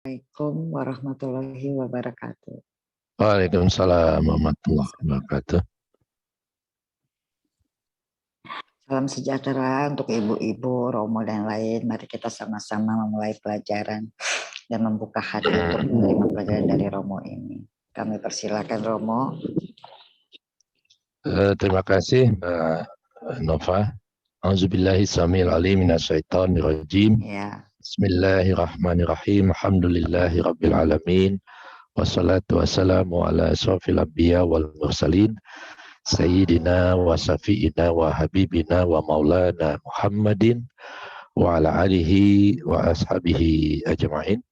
Assalamualaikum warahmatullahi wabarakatuh. Waalaikumsalam warahmatullahi wabarakatuh. Salam sejahtera untuk ibu-ibu, Romo dan lain. Mari kita sama-sama memulai pelajaran dan membuka hati untuk menerima pelajaran dari Romo ini. Kami persilakan Romo. Terima kasih Mbak Nova. Auzubillahi samil alim minasyaitonir rajim. Ya. Bismillahirrahmanirrahim. Alhamdulillahi rabbil alamin. Wassalatu wassalamu ala asyrafil anbiya wal mursalin. Sayyidina wa safiina wa habibina wa maulana Muhammadin wa ala alihi wa ashabihi ajma'in.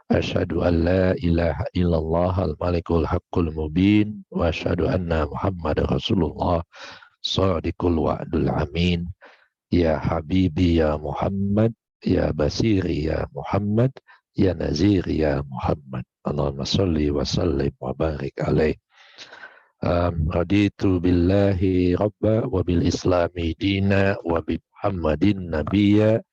Asyhadu an la ilaha illallah al-malikul haqqul mubin wa asyhadu anna Muhammadar Rasulullah shadiqul wa'dul amin. Ya habibi ya Muhammad, ya basiri ya Muhammad, ya naziri ya Muhammad. Allahumma salli wa sallim wa barik alaih. Raditu billahi rabba wa bil islami dina wa bi Muhammadin nabiyya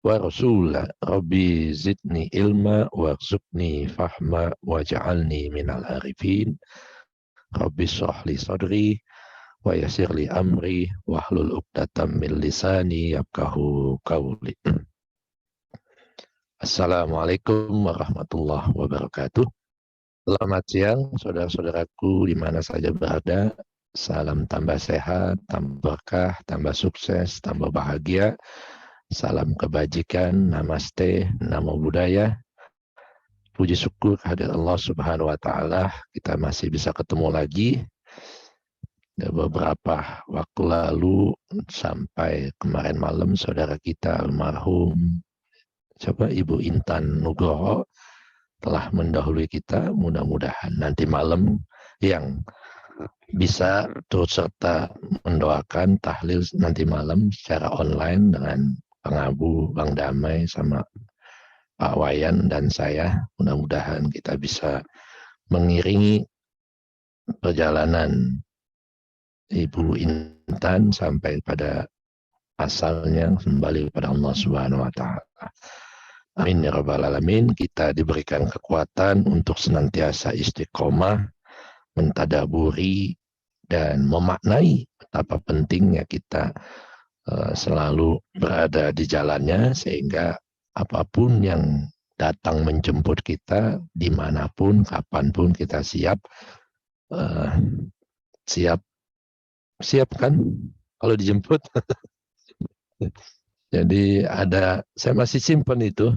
wa rasula. Rabbi zidni ilma warzuqni fahma waj'alni minal arifin. Rabbi shrah li sadri wa yassir li amri wahlul 'uqdatam min lisani yafqahu qawli. Assalamualaikum warahmatullahi wabarakatuh. Selamat siang saudara-saudaraku di mana saja berada. Salam tambah sehat, tambah berkah, tambah sukses, tambah bahagia. Salam kebajikan, namaste, namo buddhaya. Puji syukur kehadirat Allah Subhanahu wa taala, kita masih bisa ketemu lagi. Beberapa waktu lalu sampai kemarin malam saudara kita almarhum Ibu Intan Nugroho telah mendahului kita. Mudah-mudahan nanti malam yang bisa turut serta mendoakan tahlil nanti malam secara online dengan Bang Abu, Bang Damai, sama Pak Wayan dan saya. Mudah-mudahan kita bisa mengiringi perjalanan Ibu Intan sampai pada asalnya kembali kepada Allah Subhanahu wa taala. Amin ya rabbal alamin. Kita diberikan kekuatan untuk senantiasa istiqomah, mentadaburi dan memaknai betapa pentingnya kita selalu berada di jalannya, sehingga apapun yang datang menjemput kita, dimanapun, kapanpun kita siap. Siap kan kalau dijemput. Jadi saya masih simpen itu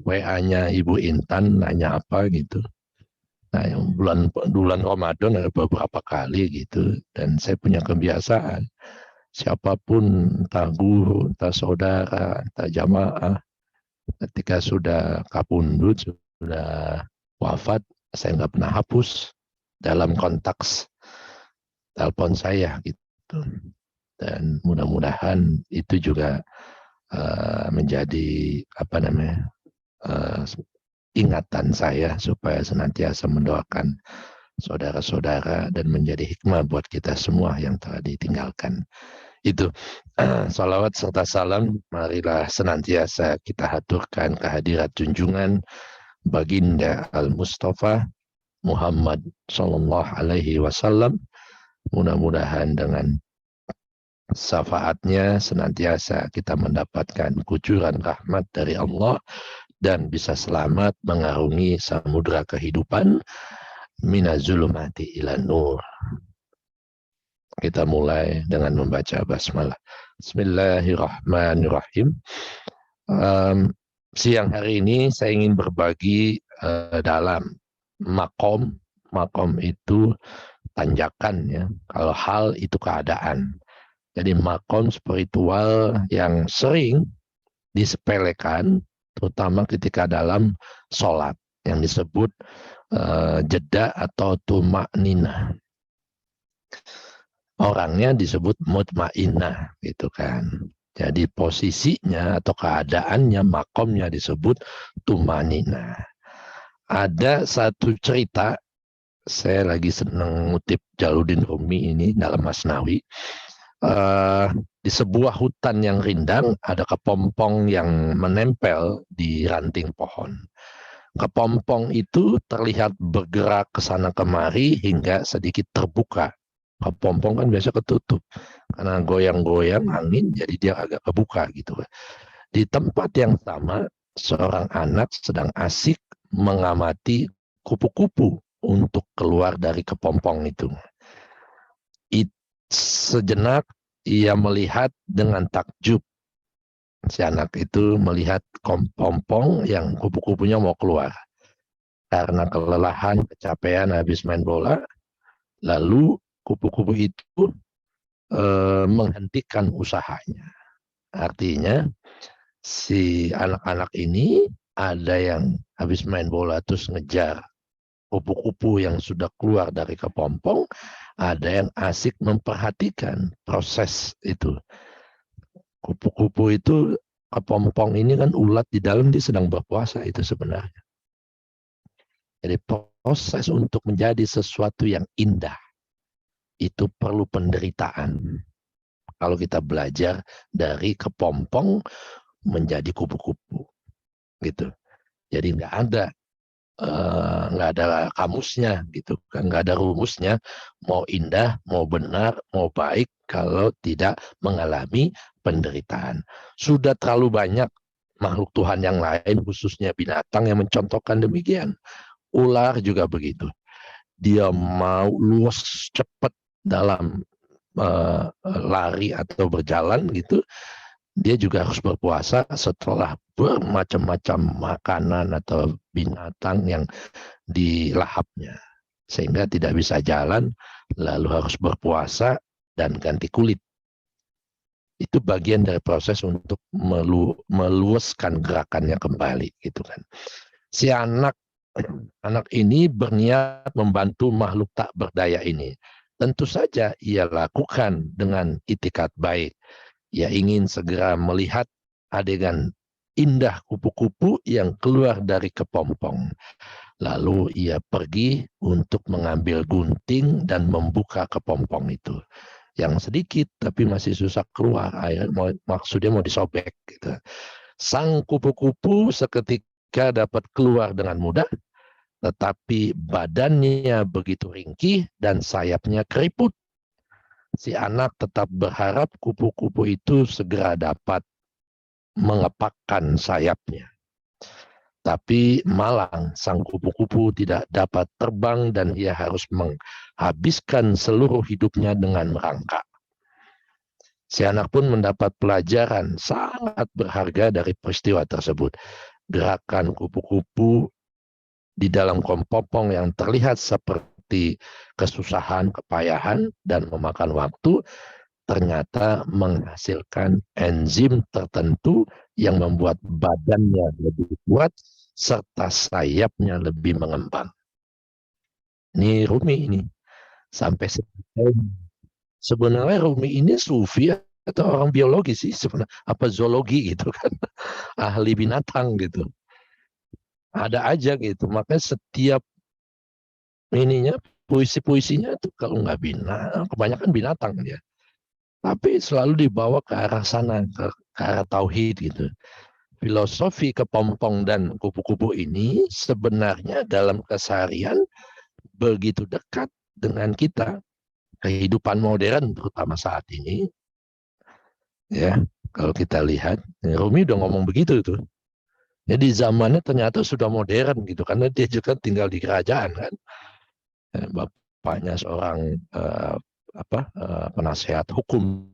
WA-nya Ibu Intan nanya apa gitu. Nah, yang bulan Ramadan ada beberapa kali gitu, dan saya punya kebiasaan, siapapun, entah guru, entah saudara, entah jamaah, ketika sudah kapundut, sudah wafat, saya nggak pernah hapus dalam kontaks telepon saya gitu. Dan mudah-mudahan itu juga menjadi ingatan saya supaya senantiasa mendoakan saudara-saudara dan menjadi hikmah buat kita semua yang telah ditinggalkan. Itu salawat serta salam marilah senantiasa kita haturkan kehadirat junjungan Baginda Al-Mustafa Muhammad Sallallahu Alaihi Wasallam. Mudah-mudahan dengan syafaatnya senantiasa kita mendapatkan kucuran rahmat dari Allah dan bisa selamat mengarungi samudra kehidupan minazulumati ilan nur. Kita mulai dengan membaca basmalah. Bismillahirrahmanirrahim. Siang hari ini saya ingin berbagi dalam makom. Makom itu tanjakan ya. Kalau hal itu keadaan. Jadi makom spiritual yang sering disepelekan, terutama ketika dalam sholat, yang disebut jeda atau tumakninah. Orangnya disebut mutmainah, gitu kan. Jadi posisinya atau keadaannya, makomnya disebut tumanina. Ada satu cerita, saya lagi senang ngutip Jalaluddin Rumi ini dalam Masnawi. di sebuah hutan yang rindang ada kepompong yang menempel di ranting pohon. Kepompong itu terlihat bergerak ke sana kemari hingga sedikit terbuka. Kepompong kan biasa ketutup karena goyang-goyang angin, jadi dia agak kebuka gitu. Di tempat yang sama, seorang anak sedang asik mengamati kupu-kupu untuk keluar dari kepompong itu. Sejenak ia melihat dengan takjub. Si anak itu melihat kepompong yang kupu-kupunya mau keluar. Karena kelelahan, kecapean habis main bola, lalu kupu-kupu itu menghentikan usahanya. Artinya si anak-anak ini ada yang habis main bola terus ngejar kupu-kupu yang sudah keluar dari kepompong, ada yang asik memperhatikan proses itu. Kupu-kupu itu, kepompong ini kan ulat di dalam, dia sedang berpuasa itu sebenarnya. Jadi proses untuk menjadi sesuatu yang indah itu perlu penderitaan. Kalau kita belajar dari kepompong menjadi kupu-kupu, gitu. Jadi nggak ada kamusnya, gitu kan, nggak ada rumusnya. Mau indah, mau benar, mau baik kalau tidak mengalami penderitaan. Sudah terlalu banyak makhluk Tuhan yang lain, khususnya binatang, yang mencontohkan demikian. Ular juga begitu. Dia mau luas cepat dalam lari atau berjalan gitu, dia juga harus berpuasa setelah bermacam-macam makanan atau binatang yang dilahapnya, sehingga tidak bisa jalan, lalu harus berpuasa dan ganti kulit. Itu bagian dari proses untuk meluaskan gerakannya kembali, gitu kan. Si anak ini berniat membantu makhluk tak berdaya ini. Tentu saja ia lakukan dengan itikat baik. Ia ingin segera melihat adegan indah kupu-kupu yang keluar dari kepompong. Lalu ia pergi untuk mengambil gunting dan membuka kepompong itu. Yang sedikit tapi masih susah keluar. Maksudnya mau disobek. Gitu. Sang kupu-kupu seketika dapat keluar dengan mudah, tetapi badannya begitu ringkih dan sayapnya keriput. Si anak tetap berharap kupu-kupu itu segera dapat mengepakkan sayapnya. Tapi malang, sang kupu-kupu tidak dapat terbang dan ia harus menghabiskan seluruh hidupnya dengan merangkak. Si anak pun mendapat pelajaran sangat berharga dari peristiwa tersebut. Gerakan kupu-kupu di dalam kepompong yang terlihat seperti kesusahan, kepayahan, dan memakan waktu, ternyata menghasilkan enzim tertentu yang membuat badannya lebih kuat serta sayapnya lebih mengembang. Ini Rumi ini. Sampai sebenarnya Rumi ini sufi atau orang biologi sih sebenarnya, apa zoologi gitu kan, ahli binatang gitu. Ada aja gitu. Makanya setiap ininya, puisi-puisinya itu kalau nggak binatang, kebanyakan binatang ya. Tapi selalu dibawa ke arah sana, ke arah tauhid gitu. Filosofi kepompong dan kupu-kupu ini sebenarnya dalam keseharian begitu dekat dengan kita. Kehidupan modern terutama saat ini, ya, kalau kita lihat, Rumi udah ngomong begitu tuh. Jadi zamannya ternyata sudah modern gitu, karena dia juga tinggal di kerajaan kan. Bapaknya seorang penasehat hukum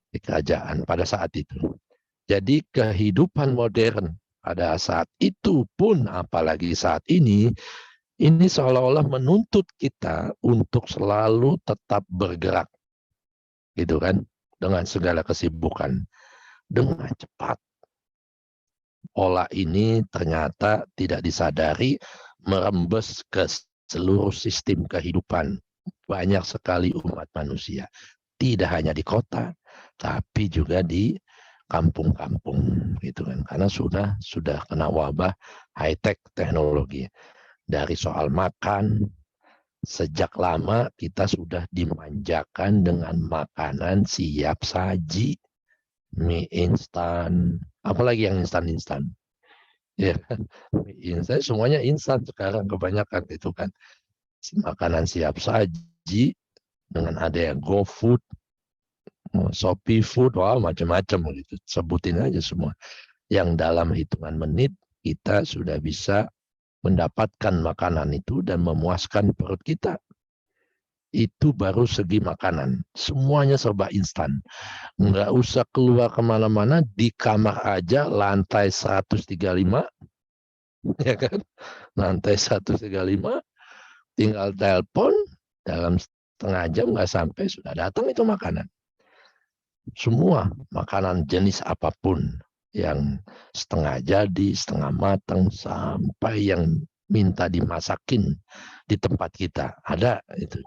di kerajaan pada saat itu. Jadi kehidupan modern pada saat itu pun, apalagi saat ini seolah-olah menuntut kita untuk selalu tetap bergerak, gitu kan, dengan segala kesibukan, dengan cepat. Pola ini ternyata tidak disadari merembes ke seluruh sistem kehidupan banyak sekali umat manusia. Tidak hanya di kota, tapi juga di kampung-kampung, gitu kan. Karena sudah kena wabah high-tech teknologi. Dari soal makan, Sejak lama kita sudah dimanjakan dengan makanan siap saji, mie instan, apalagi yang instan-instan. Ya, mie instan semuanya instan sekarang kebanyakan itu kan. Makanan siap saji dengan ada yang GoFood, Shopee Food, wah macam-macam gitu. Sebutin aja semua. Yang dalam hitungan menit kita sudah bisa mendapatkan makanan itu dan memuaskan perut kita. Itu baru segi makanan. Semuanya serba instan. Nggak usah keluar kemana-mana, di kamar aja lantai 135, ya kan? Lantai 135, tinggal telepon, dalam setengah jam nggak sampai sudah datang itu makanan. Semua makanan jenis apapun, yang setengah jadi, setengah matang, sampai yang minta dimasakin di tempat kita. Ada itu.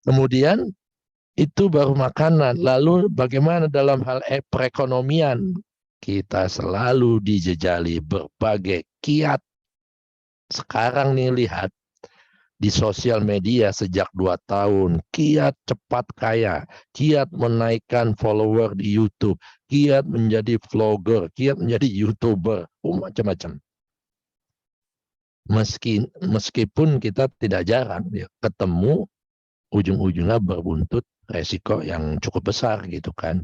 Kemudian itu baru makanan. Lalu bagaimana dalam hal perekonomian? Kita selalu dijejali berbagai kiat. Sekarang nih lihat di sosial media sejak 2 tahun, kiat cepat kaya, kiat menaikkan follower di YouTube, kiat menjadi vlogger, kiat menjadi YouTuber, macam-macam. Meskipun kita tidak jarang ya, ketemu ujung-ujungnya berbuntut resiko yang cukup besar gitu kan.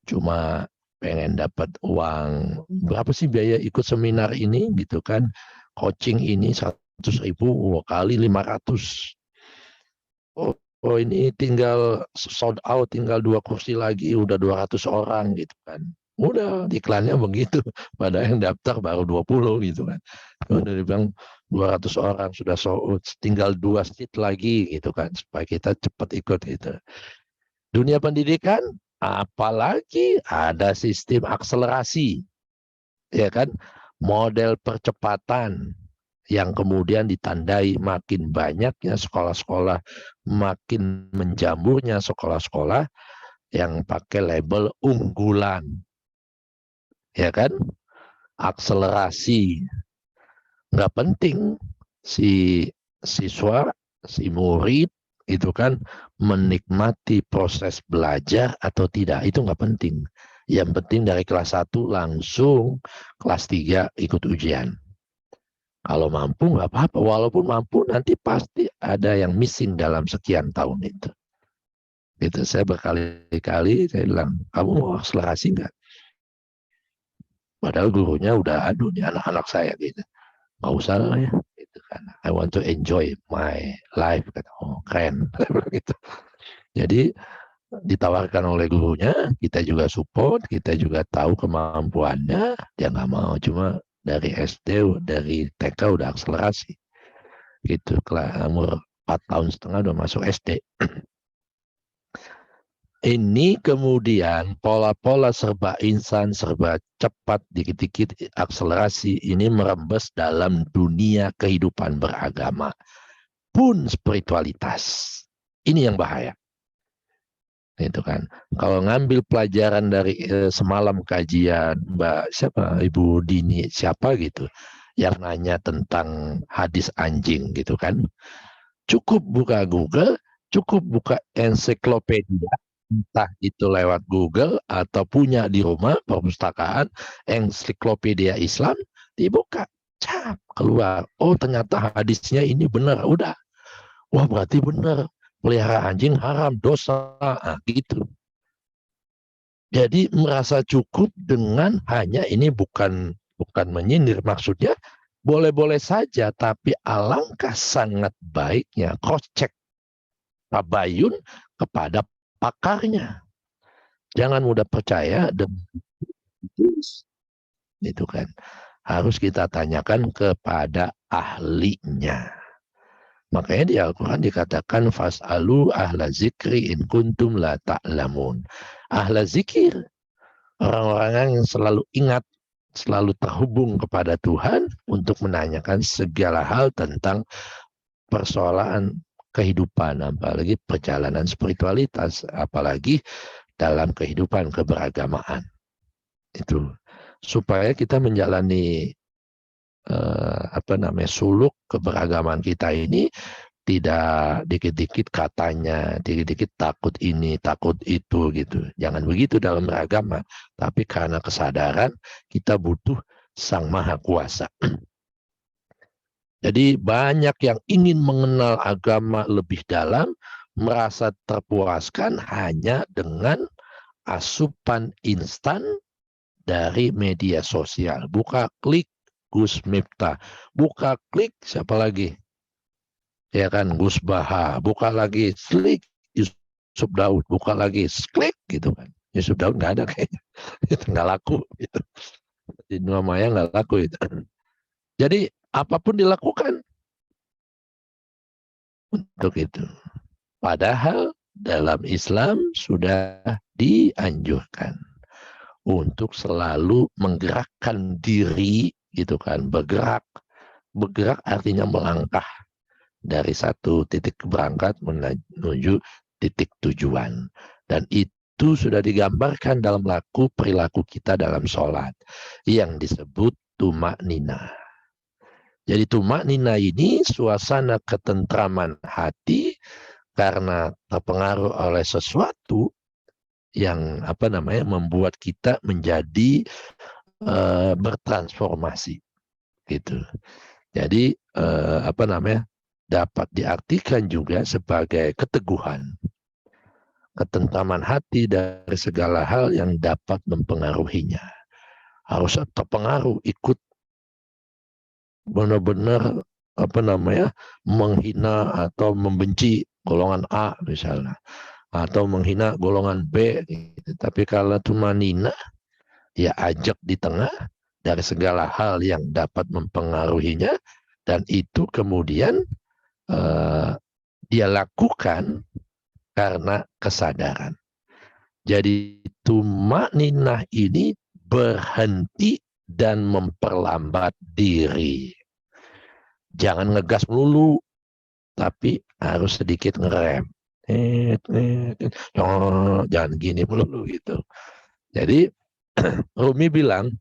Cuma pengen dapat uang, berapa sih biaya ikut seminar ini gitu kan, coaching ini 100.000, kali 500. Oh ini tinggal sold out, tinggal 2 kursi lagi udah 200 orang gitu kan. Udah iklannya begitu, padahal yang daftar baru 20 gitu kan. Udah dibilang 200 orang sudah sold out, tinggal 2 seat lagi gitu kan, supaya kita cepat ikut gitu. Dunia pendidikan, apalagi ada sistem akselerasi, ya kan, model percepatan yang kemudian ditandai makin banyaknya sekolah-sekolah, makin menjamurnya sekolah-sekolah yang pakai label unggulan, ya kan, akselerasi. Nggak penting si siswa, si murid itu kan menikmati proses belajar atau tidak, itu nggak penting. Yang penting dari kelas 1 langsung kelas 3 ikut ujian. Kalau mampu nggak apa-apa, walaupun mampu nanti pasti ada yang missing dalam sekian tahun itu. Itu saya berkali-kali saya bilang, kamu mau akselerasi nggak? Padahal gurunya udah aduh nih anak-anak saya gitu. Nggak usah lah ya. Gitu kan. I want to enjoy my life. Oh keren. gitu. Jadi ditawarkan oleh gurunya, kita juga support, kita juga tahu kemampuannya, dia nggak mau, cuma dari SD, dari TK udah akselerasi. Gitu, umur 4 tahun setengah udah masuk SD. Ini kemudian pola-pola serba instan, serba cepat, dikit-dikit akselerasi, ini merembes dalam dunia kehidupan beragama. Pun spiritualitas. Ini yang bahaya. Itu kan. Kalau ngambil pelajaran dari semalam kajian Mbak siapa, Ibu Dini siapa gitu, yang nanya tentang hadis anjing gitu kan. Cukup buka Google, cukup buka ensiklopedia, entah itu lewat Google atau punya di rumah perpustakaan ensiklopedia Islam, dibuka, cap, keluar. Oh ternyata hadisnya ini benar, udah. Wah berarti benar. Pelihara anjing haram, dosa, gitu. Jadi merasa cukup dengan hanya ini, bukan menyindir, maksudnya boleh-boleh saja, tapi alangkah sangat baiknya cross check tabayun kepada pakarnya. Jangan mudah percaya dengan itu kan. Harus kita tanyakan kepada ahlinya. Makanya di Al-Quran dikatakan fas'alu ahla zikri in kuntum la ta'lamun. Ahla zikir, orang-orang yang selalu ingat, selalu terhubung kepada Tuhan untuk menanyakan segala hal tentang persoalan kehidupan, apalagi perjalanan spiritualitas, apalagi dalam kehidupan keberagamaan. Itu supaya kita menjalani suluk keberagaman kita ini tidak dikit-dikit katanya, dikit-dikit takut ini, takut itu gitu. Jangan begitu dalam beragama. Tapi karena kesadaran kita butuh Sang Maha Kuasa. Jadi banyak yang ingin mengenal agama lebih dalam, merasa terpuaskan hanya dengan asupan instan dari media sosial. Buka klik Gus Miftah, buka klik siapa lagi? Ya kan, Gus Baha, buka lagi, klik Yusuf Daud, buka lagi, klik gitu kan. Yusuf Daud nggak ada kayaknya, itu nggak laku gitu. Di Dunia Maya nggak laku itu. Jadi apapun dilakukan untuk itu. Padahal dalam Islam sudah dianjurkan untuk selalu menggerakkan diri gitu kan, bergerak. Bergerak artinya melangkah dari satu titik berangkat menuju titik tujuan. Dan itu sudah digambarkan dalam perilaku kita dalam sholat yang disebut tumak nina. Jadi tumak nina ini suasana ketentraman hati karena terpengaruh oleh sesuatu yang membuat kita menjadi bertransformasi gitu. Jadi dapat diartikan juga sebagai keteguhan, ketentraman hati dari segala hal yang dapat mempengaruhinya. Harus terpengaruh, ikut benar-benar menghina atau membenci golongan A misalnya, atau menghina golongan B gitu. Tapi kalau tumanina, ya ajak di tengah dari segala hal yang dapat mempengaruhinya, dan itu kemudian dia lakukan karena kesadaran. Jadi tumanina ini berhenti dan memperlambat diri. Jangan ngegas melulu, tapi harus sedikit ngerem. Jangan gini melulu gitu. Jadi Rumi bilang,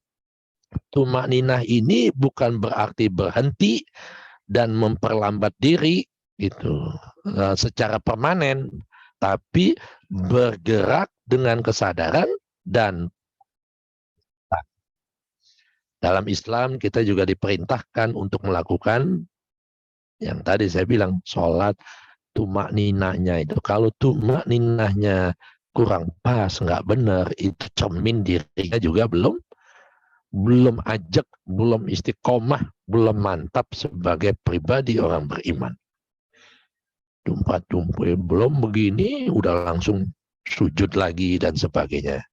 tumanina ini bukan berarti berhenti dan memperlambat diri itu secara permanen, tapi bergerak dengan kesadaran. Dan dalam Islam kita juga diperintahkan untuk melakukan yang tadi saya bilang, sholat tumak ninahnya itu. Kalau tumak ninahnya kurang pas, nggak benar, itu cermin dirinya juga belum ajak, belum istiqomah, belum mantap sebagai pribadi orang beriman. Tumpah-tumpah belum begini, udah langsung sujud lagi dan sebagainya.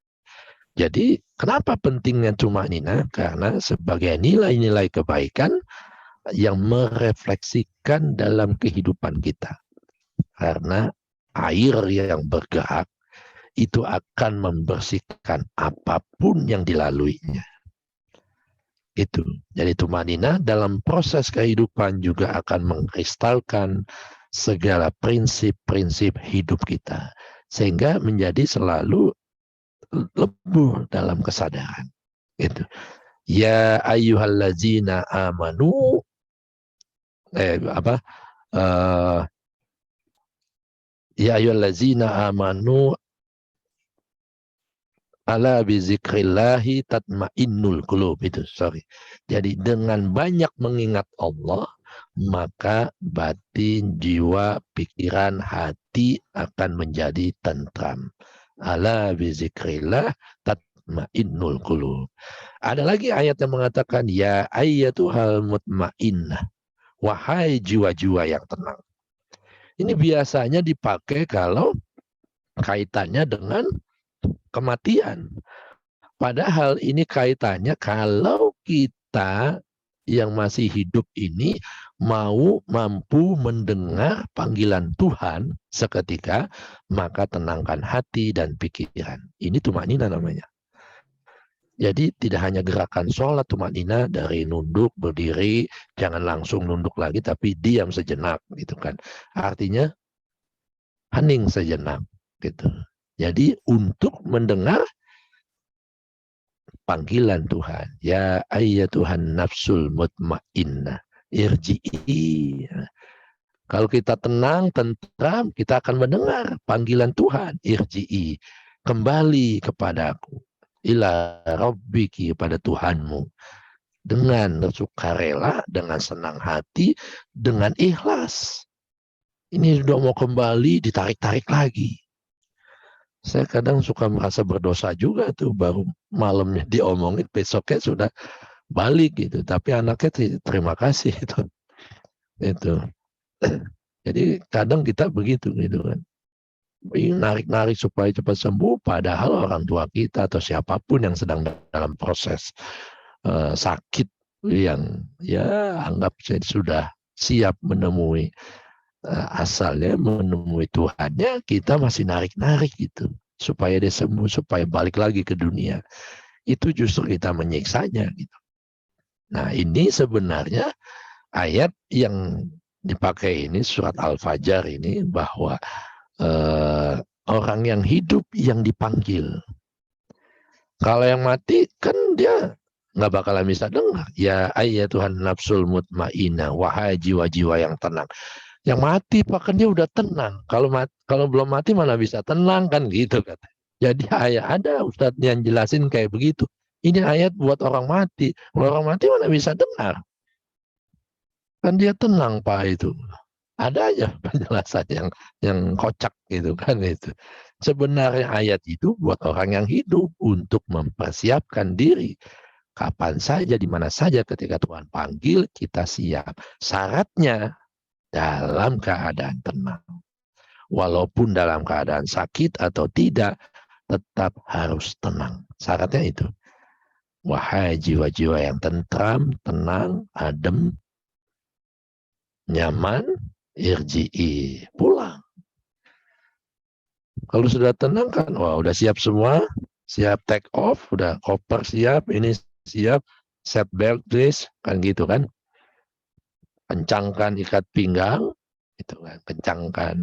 Jadi kenapa pentingnya tumanina? Karena sebagai nilai-nilai kebaikan yang merefleksikan dalam kehidupan kita. Karena air yang bergerak itu akan membersihkan apapun yang dilaluinya. Itu. Jadi tumanina dalam proses kehidupan juga akan mengkristalkan segala prinsip-prinsip hidup kita. Sehingga menjadi selalu lebur dalam kesadaran. Gitu. Ya ayyuhallazina amanu ya ayyuhallazina amanu ala bizikrillahi tatmainnul qulub itu. Jadi dengan banyak mengingat Allah, maka batin, jiwa, pikiran, hati akan menjadi tentram. Ala bizikrillah tatmainnul qulub. Ada lagi ayat yang mengatakan ya ayyatuhal mutmainnah, wahai jiwa-jiwa yang tenang. Ini biasanya dipakai kalau kaitannya dengan kematian. Padahal ini kaitannya kalau kita yang masih hidup ini mampu mendengar panggilan Tuhan seketika, maka tenangkan hati dan pikiran. Ini tumanina namanya. Jadi tidak hanya gerakan sholat tumanina dari nunduk, berdiri, jangan langsung nunduk lagi, tapi diam sejenak gitu kan. Artinya hening sejenak gitu. Jadi untuk mendengar panggilan Tuhan, ya ayyatuhan nafsul mutmainnah irji'i, Kalau kita tenang, tentram, kita akan mendengar panggilan Tuhan. Irji'i, kembali kepadaku. Ila rabbiki, kepada Tuhanmu. Dengan sukarela, dengan senang hati, dengan ikhlas. Ini sudah mau kembali, ditarik-tarik lagi. Saya kadang suka merasa berdosa juga tuh, baru malamnya diomongin, besoknya sudah balik gitu. Tapi anaknya terima kasih itu. Itu. Jadi kadang kita begitu gitu kan. Narik-narik supaya cepat sembuh, padahal orang tua kita atau siapapun yang sedang dalam proses sakit yang ya anggap sudah siap menemui asalnya, menemui Tuhannya, kita masih narik-narik gitu supaya dia sembuh, supaya balik lagi ke dunia. Itu justru kita menyiksanya gitu. Nah, ini sebenarnya ayat yang dipakai ini, surat Al-Fajr ini, bahwa orang yang hidup yang dipanggil. Kalau yang mati kan dia nggak bakalan bisa dengar. Ya Tuhan nafsul mutmainah, wahai jiwa-jiwa yang tenang. Yang mati bahkan dia udah tenang. Kalau belum mati mana bisa tenang kan gitu kan. Jadi ayat ada Ustadz yang jelasin kayak begitu. Ini ayat buat orang mati. Orang mati mana bisa dengar. Kan dia tenang Pak itu. Ada aja penjelasan yang kocak gitu kan itu. Sebenarnya ayat itu buat orang yang hidup untuk mempersiapkan diri. Kapan saja, di mana saja ketika Tuhan panggil, kita siap. Syaratnya dalam keadaan tenang. Walaupun dalam keadaan sakit atau tidak, tetap harus tenang. Syaratnya itu. Wahai jiwa-jiwa yang tentram, tenang, adem, nyaman, irji'i, pulang. Kalau sudah tenang kan, wah udah siap semua, siap take off, udah koper siap, ini siap, set belt please, kan gitu kan. Kencangkan ikat pinggang, itu kan, kencangkan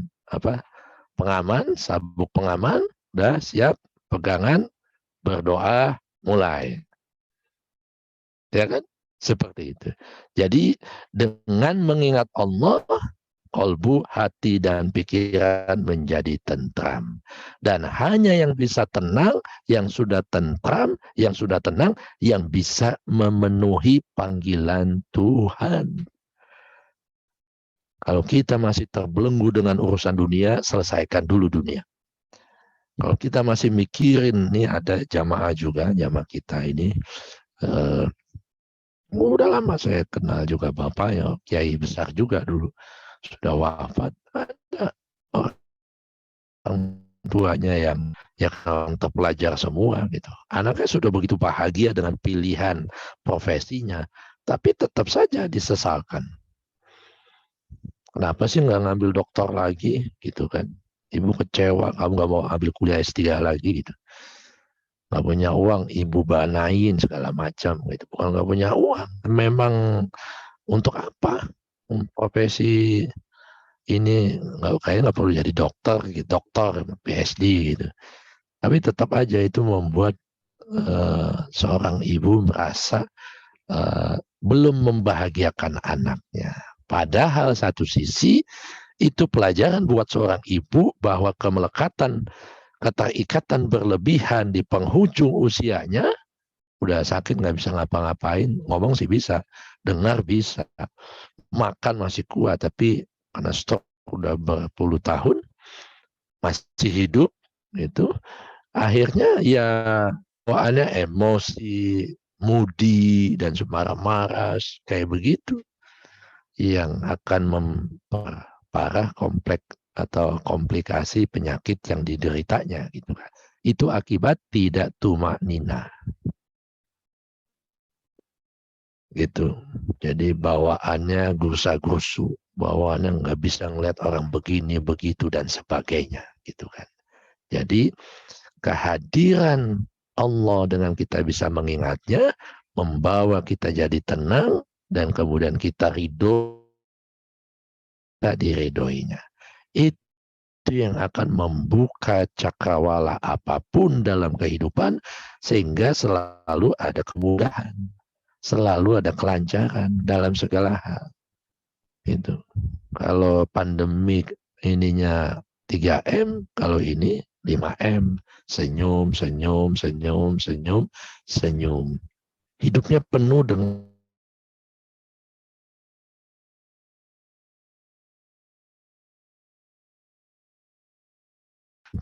pengaman, sabuk pengaman, udah siap, pegangan, berdoa, mulai. Ya kan? Seperti itu. Jadi dengan mengingat Allah, kolbu, hati, dan pikiran menjadi tentram. Dan hanya yang bisa tenang, yang sudah tentram, yang sudah tenang, yang bisa memenuhi panggilan Tuhan. Kalau kita masih terbelenggu dengan urusan dunia, selesaikan dulu dunia. Kalau kita masih mikirin, nih ada jamaah juga, jamaah kita ini, udah lama saya kenal juga Bapak ya, kiai besar juga dulu. Sudah wafat, ada orang tuanya yang terpelajar semua gitu. Anaknya sudah begitu bahagia dengan pilihan profesinya, tapi tetap saja disesalkan. Kenapa sih nggak ngambil dokter lagi gitu kan? Ibu kecewa, kamu nggak mau ambil kuliah S3 lagi gitu. Nggak punya uang, ibu banain segala macam gitu. Bukan nggak punya uang, memang untuk apa? Profesi ini kayaknya nggak perlu jadi dokter, gitu, dokter, PhD gitu. Tapi tetap aja itu membuat seorang ibu merasa belum membahagiakan anaknya. Padahal satu sisi itu pelajaran buat seorang ibu bahwa kemelekatan, keterikatan berlebihan di penghujung usianya, udah sakit nggak bisa ngapa-ngapain, ngomong sih bisa, dengar bisa, makan masih kuat, tapi karena stroke udah berpuluh tahun masih hidup itu, akhirnya ya bawaannya emosi, moody, dan marah-marah kayak begitu, yang akan memperparah kompleks atau komplikasi penyakit yang dideritanya gitu kan. Itu akibat tidak tumaknina. Gitu. Jadi bawaannya gerusa-gerusu, bawaannya nggak bisa ngeliat orang begini, begitu, dan sebagainya gitu kan. Jadi kehadiran Allah dengan kita bisa mengingatnya, membawa kita jadi tenang, dan kemudian kita ridho, tak diridhoinya. Itu yang akan membuka cakrawala apapun dalam kehidupan, sehingga selalu ada kemudahan, selalu ada kelancaran dalam segala hal. Itu. Kalau pandemi ininya 3M, kalau ini 5M. Senyum, senyum, senyum, senyum, senyum. Hidupnya penuh dengan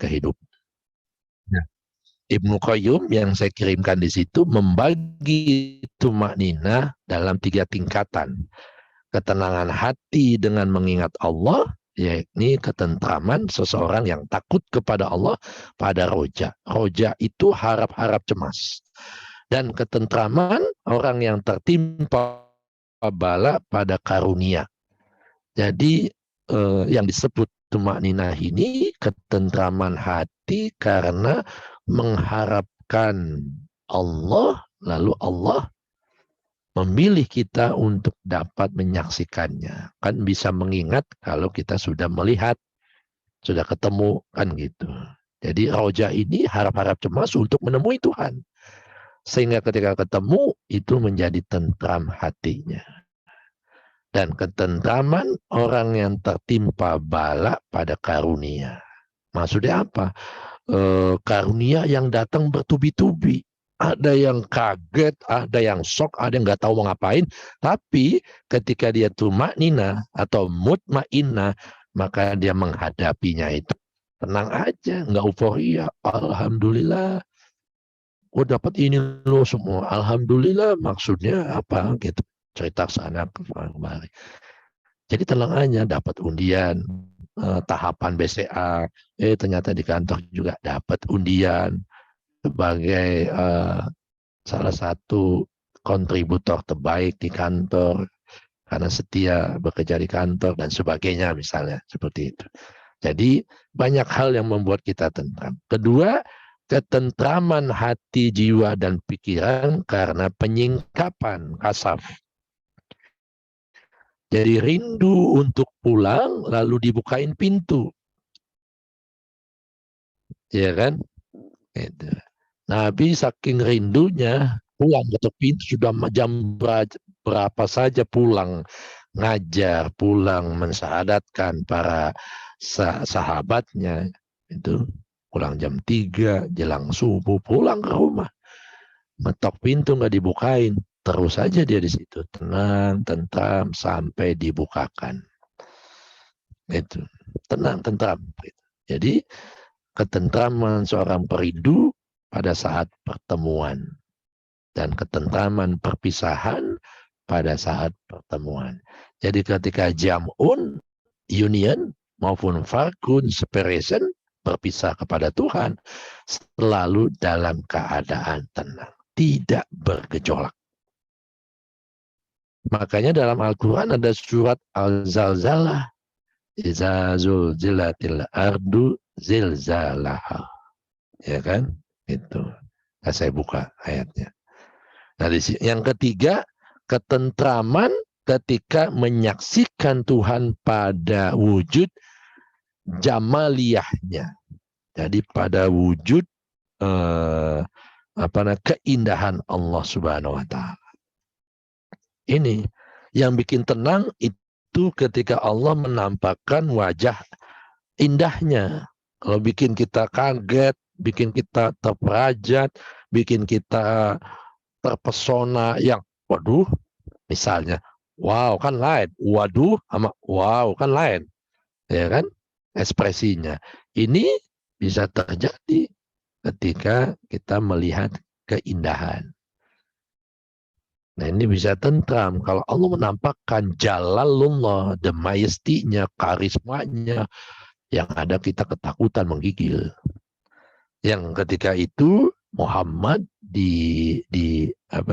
kehidupan. Nah, Ibnu Qayyim yang saya kirimkan di situ membagi tumakninah dalam 3 tingkatan. Ketenangan hati dengan mengingat Allah, yakni ketentraman seseorang yang takut kepada Allah pada roja. Roja itu harap-harap cemas. Dan ketentraman orang yang tertimpa bala pada karunia. Jadi yang disebut tumakninah ini ketentraman hati karena mengharapkan Allah, lalu Allah memilih kita untuk dapat menyaksikannya. Kan bisa mengingat kalau kita sudah melihat, sudah ketemu, kan gitu. Jadi roja ini harap-harap cemas untuk menemui Tuhan. Sehingga ketika ketemu, itu menjadi tentram hatinya. Dan ketentraman orang yang tertimpa bala pada karunia. Maksudnya apa? Karunia yang datang bertubi-tubi. Ada yang kaget, ada yang shock, ada yang nggak tahu mau ngapain. Tapi ketika dia tumaknina atau mutmainna, maka dia menghadapinya itu tenang aja, nggak euforia. Alhamdulillah, oh dapat ini loh semua. Alhamdulillah, maksudnya apa? Gitu cerita sana kemari. Jadi tenang aja, dapat undian, tahapan BCA, ternyata di kantor juga dapat undian sebagai salah satu kontributor terbaik di kantor karena setia bekerja di kantor dan sebagainya misalnya seperti itu. Jadi banyak hal yang membuat kita tentram. Kedua, ketentraman hati, jiwa, dan pikiran karena penyingkapan kasaf. Jadi rindu untuk pulang lalu dibukain pintu. Ya kan? Itu. Nabi saking rindunya pulang ketuk pintu sudah jam berapa saja pulang ngajar, pulang mensyahadatkan para sahabatnya itu pulang jam 3 jelang subuh pulang ke rumah. Mentok pintu nggak dibukain, terus saja dia di situ tenang, tentram sampai dibukakan. Itu tenang, tentram. Jadi ketentraman seorang perindu pada saat pertemuan dan ketentraman perpisahan pada saat pertemuan. Jadi ketika jam'un, union, maupun farkun, separation, berpisah kepada Tuhan, selalu dalam keadaan tenang, tidak bergejolak. Makanya dalam Al-Quran ada surat Al-Zalzalah, Iza zulzilatil ardu zilzalaha. Ya kan? Itu. Nah, saya buka ayatnya. Nah, yang ketiga, ketentraman ketika menyaksikan Tuhan pada wujud jamaliyahnya. Jadi pada wujud keindahan Allah Subhanahu wa taala. Ini yang bikin tenang itu ketika Allah menampakkan wajah indahnya. Kalau bikin kita kaget, bikin kita terperajat, bikin kita terpesona yang waduh, misalnya wow kan lain, waduh sama wow kan lain, ya kan ekspresinya. Ini bisa terjadi ketika kita melihat keindahan. Nah ini bisa tentram kalau Allah menampakkan jalalullah, the majesty-nya, karismanya, yang ada kita ketakutan menggigil. Yang ketika itu Muhammad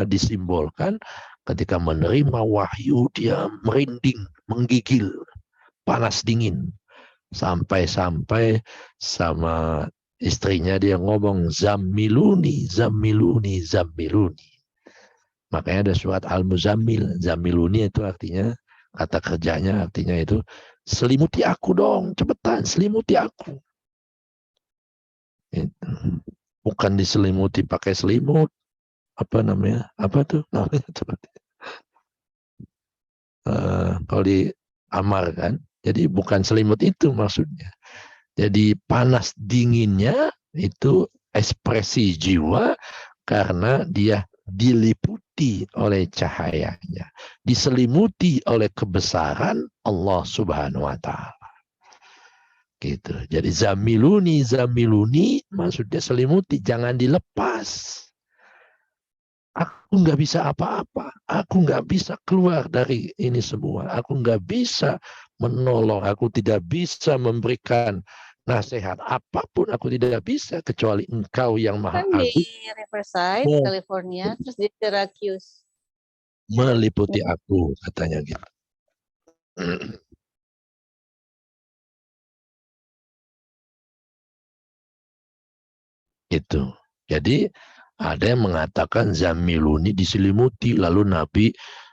disimbolkan ketika menerima wahyu dia merinding, menggigil, panas dingin. Sampai-sampai sama istrinya dia ngomong zammiluni, zammiluni, zammiluni. Makanya ada surat Al-Muzammil. Zammiluni itu artinya, kata kerjanya artinya itu, selimuti aku dong, cepetan selimuti aku. Itu. Bukan diselimuti pakai selimut, apa namanya? Apa tuh namanya? Kalau di Amar kan, Jadi bukan selimut itu maksudnya. Jadi panas dinginnya itu ekspresi jiwa karena dia diliputi oleh cahayanya, diselimuti oleh kebesaran Allah Subhanahu wa taala. Gitu. Jadi zamiluni, zamiluni maksudnya selimuti, jangan dilepas. Aku nggak bisa apa-apa. Aku nggak bisa keluar dari ini semua. Aku nggak bisa menolong. Aku tidak bisa memberikan nasihat. Apapun aku tidak bisa kecuali Engkau yang Maha Kan di Agung Riverside, California, terus di Syracuse. meliputi aku, katanya gitu. Itu. Jadi ada yang mengatakan zamiluni diselimuti, lalu Nabi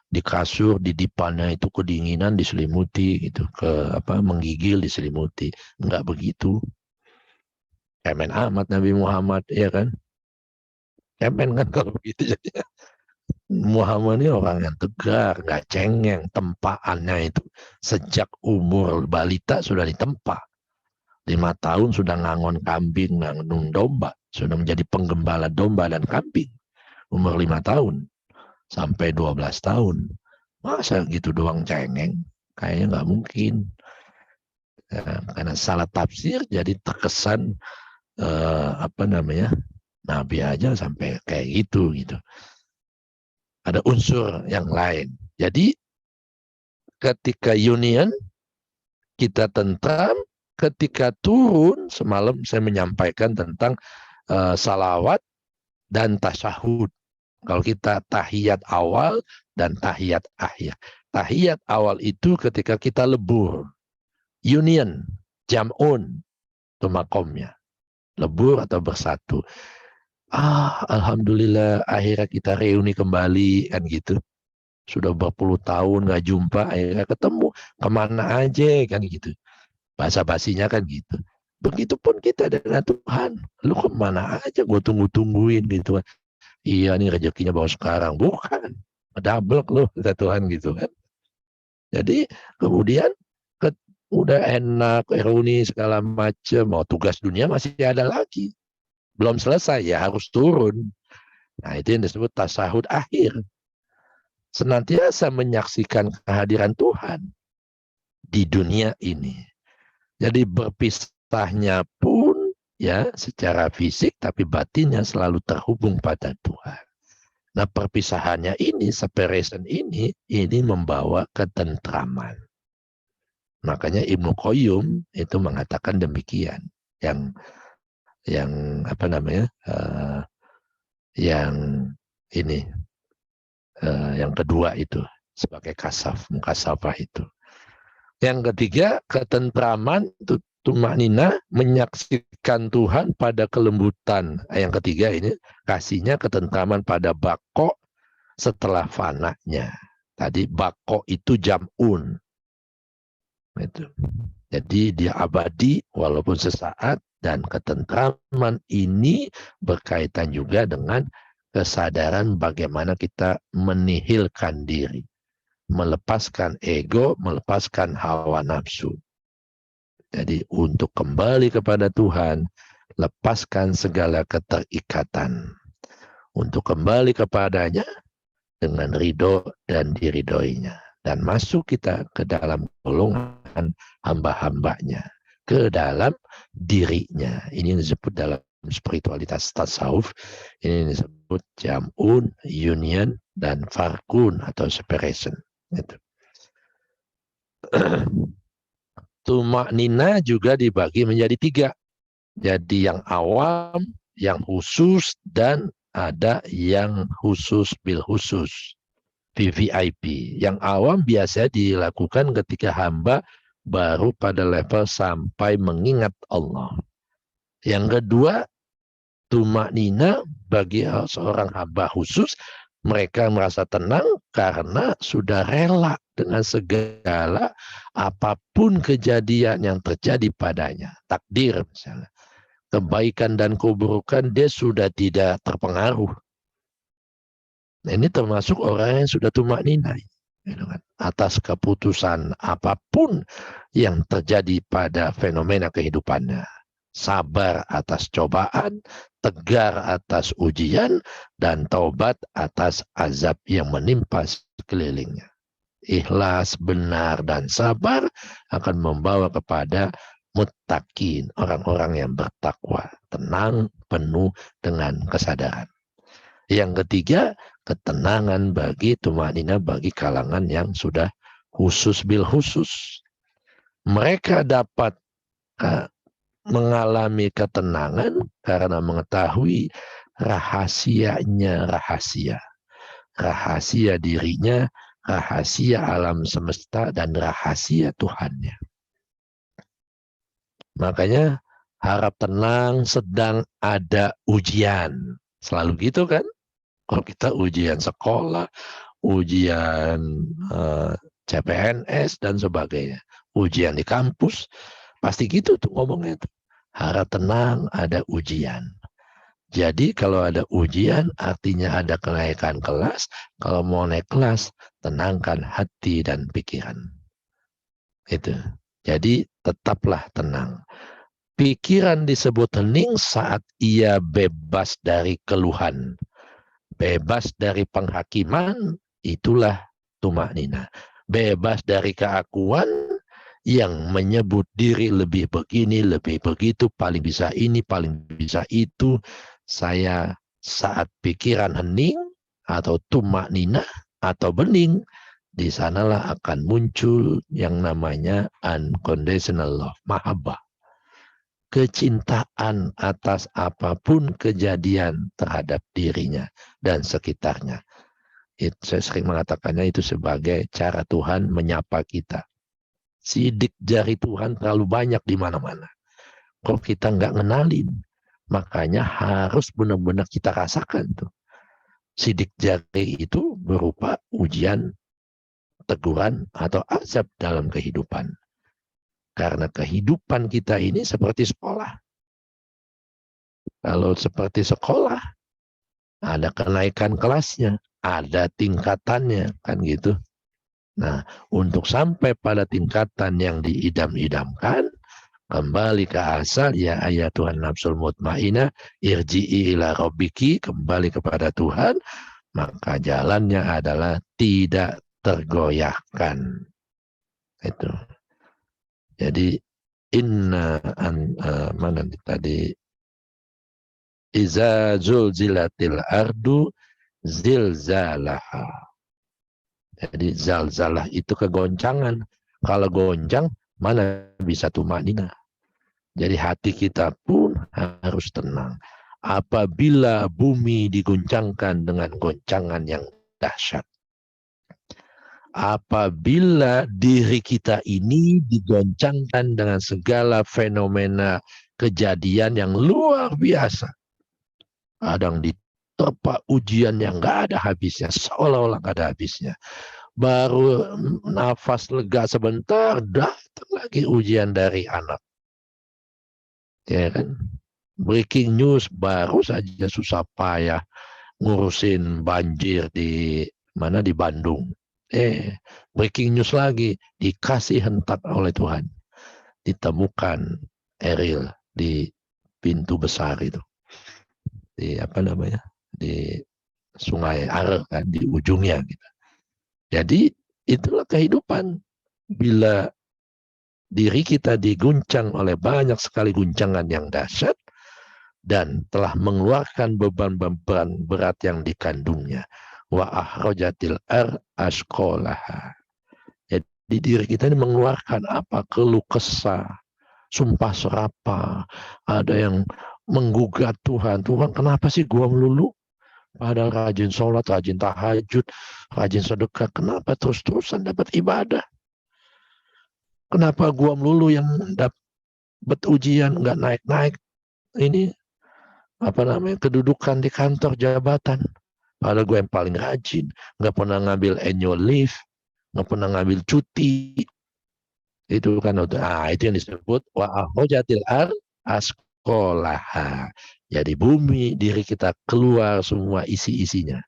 di kasur di dipannya itu kedinginan diselimuti gitu, ke apa menggigil diselimuti. Enggak begitu. Kemen amat Nabi Muhammad, ya kan? Kemen kan kalau begitu. Jadi Muhammad ini orang yang tegar, nggak cengeng. Tempaannya itu sejak umur balita sudah ditempa. 5 tahun sudah ngangon kambing, ngangon domba, sudah menjadi penggembala domba dan kambing. Umur 5 tahun sampai 12 tahun. Masa gitu doang cengeng? Kayaknya nggak mungkin. Ya, karena salah tafsir jadi terkesan apa namanya, Nabi aja sampai kayak gitu gitu. Ada unsur yang lain. Jadi ketika union kita tentram, ketika turun semalam saya menyampaikan tentang salawat dan tasyahud. Kalau kita tahiyat awal dan tahiyat akhir. Tahiyat awal itu ketika kita lebur. Union, jam'un, itu makomnya. Lebur atau bersatu. Alhamdulillah akhirnya kita reuni kembali kan gitu. Sudah berpuluh tahun nggak jumpa, akhirnya ketemu. Kemana aja kan gitu. Bahasa basinya kan gitu. Begitupun kita dengan Tuhan. Lu kemana aja gue tunggu-tungguin gitu kan. Iya nih rezekinya baru sekarang. Bukan. Double lu kata Tuhan gitu kan. Jadi kemudian udah enak, reuni segala macam. Mau tugas dunia masih ada lagi. Belum selesai ya harus turun. Nah itu yang disebut tasahud akhir. Senantiasa menyaksikan kehadiran Tuhan di dunia ini. Jadi berpisahnya pun ya secara fisik tapi batinnya selalu terhubung pada Tuhan. Nah perpisahannya ini, separation ini membawa ketentraman. Makanya Ibnu Qayyim itu mengatakan demikian. Yang apa namanya? Yang ini yang kedua itu sebagai mukasafah itu. Yang ketiga ketentraman itu tumanina, menyaksikan Tuhan pada kelembutan. Yang ketiga ini kasihnya ketentraman pada bako setelah fananya. Tadi bako itu jam'un. Itu. Jadi dia abadi walaupun sesaat, dan ketentraman ini berkaitan juga dengan kesadaran bagaimana kita menihilkan diri, melepaskan ego, melepaskan hawa nafsu. Jadi untuk kembali kepada Tuhan, lepaskan segala keterikatan. Untuk kembali kepadanya dengan ridho dan diridhoinya. Dan masuk kita ke dalam golongan hamba-hambanya. Ke dalam dirinya. Ini disebut dalam spiritualitas tasawuf. Ini disebut jam'un, union, dan farkun atau separation. Itu. Tumak-nina juga dibagi menjadi 3. Jadi yang awam, yang khusus, dan ada yang khusus bil khusus. VVIP. Yang awam biasa dilakukan ketika hamba baru pada level sampai mengingat Allah. Yang kedua, tumak-nina bagi seorang hamba khusus, mereka merasa tenang karena sudah rela dengan segala apapun kejadian yang terjadi padanya. Takdir misalnya. Kebaikan dan keburukan dia sudah tidak terpengaruh. Nah, ini termasuk orang yang sudah tumak-nina. gitu kan, atas keputusan apapun yang terjadi pada fenomena kehidupannya. Sabar atas cobaan, tegar atas ujian, dan taubat atas azab yang menimpa sekelilingnya. Ikhlas, benar, dan sabar akan membawa kepada muttaqin, orang-orang yang bertakwa, tenang, penuh dengan kesadaran. Yang ketiga, ketenangan bagi tumanina bagi kalangan yang sudah khusus bil khusus. Mereka dapat mengalami ketenangan karena mengetahui rahasianya rahasia. Rahasia dirinya, rahasia alam semesta, dan rahasia Tuhannya. Makanya harap tenang sedang ada ujian. Selalu gitu kan? Kalau kita ujian sekolah, ujian CPNS, dan sebagainya. Ujian di kampus, pasti gitu tuh ngomongnya tuh. Harap tenang ada ujian. Jadi kalau ada ujian artinya ada kenaikan kelas. Kalau mau naik kelas, tenangkan hati dan pikiran. Itu. Jadi tetaplah tenang. Pikiran disebut hening saat ia bebas dari keluhan. Bebas dari penghakiman, itulah tumaknina. Bebas dari keakuan yang menyebut diri lebih begini, lebih begitu, paling bisa ini, paling bisa itu. Saya saat pikiran hening atau tumaknina atau bening, di sanalah akan muncul yang namanya unconditional love, mahabbah. Kecintaan atas apapun kejadian terhadap dirinya dan sekitarnya. Saya sering mengatakannya itu sebagai cara Tuhan menyapa kita. Sidik jari Tuhan terlalu banyak di mana-mana. Kalau kita nggak ngenalin, makanya harus benar-benar kita rasakan tuh. Sidik jari itu berupa ujian, teguran, atau azab dalam kehidupan. Karena kehidupan kita ini seperti sekolah. Kalau seperti sekolah, ada kenaikan kelasnya, ada tingkatannya, kan gitu. Nah, untuk sampai pada tingkatan yang diidam-idamkan, kembali ke asal, ya ayat Tuhan nafsul mutmainah, irji'i ila rabbiki, kembali kepada Tuhan, maka jalannya adalah tidak tergoyahkan. Itu. Jadi, mana tadi, iza zulzilatil ardu zilzalaha. Jadi zalzalah itu kegoncangan. Kalau goncang, mana bisa tumanina. Jadi hati kita pun harus tenang. Apabila bumi diguncangkan dengan goncangan yang dahsyat. Apabila diri kita ini digoncangkan dengan segala fenomena kejadian yang luar biasa. Kadang diterpa ujian yang nggak ada habisnya, seolah-olah nggak ada habisnya. Baru nafas lega sebentar, datang lagi ujian dari anak. Ya kan? Breaking news, baru saja susah payah ngurusin banjir di mana, di Bandung. Breaking news lagi, dikasih hentak oleh Tuhan. Ditemukan Eril di pintu besar itu. Di apa namanya? Di Sungai Are kan, di ujungnya gitu. Jadi itulah kehidupan. Bila diri kita diguncang oleh banyak sekali guncangan yang dahsyat dan telah mengeluarkan beban-beban berat yang dikandungnya. Wa ahrajatil ashqalaha. Jadi diri kita ini mengeluarkan apa? Keluh kesah, sumpah serapah. Ada yang menggugat Tuhan. Tuhan, kenapa sih gua melulu? Padahal rajin sholat, rajin tahajud, rajin sedekah. Kenapa terus-terusan dapat ibadah? Kenapa gua melulu yang dapat ujian, nggak naik-naik? Ini apa namanya, kedudukan di kantor jabatan. Padahal gue yang paling rajin, nggak pernah ngambil annual leave, nggak pernah ngambil cuti. Itu kan, itu yang disebut wa ahrajatil ashqalaha. Jadi bumi, diri kita keluar semua isi-isinya.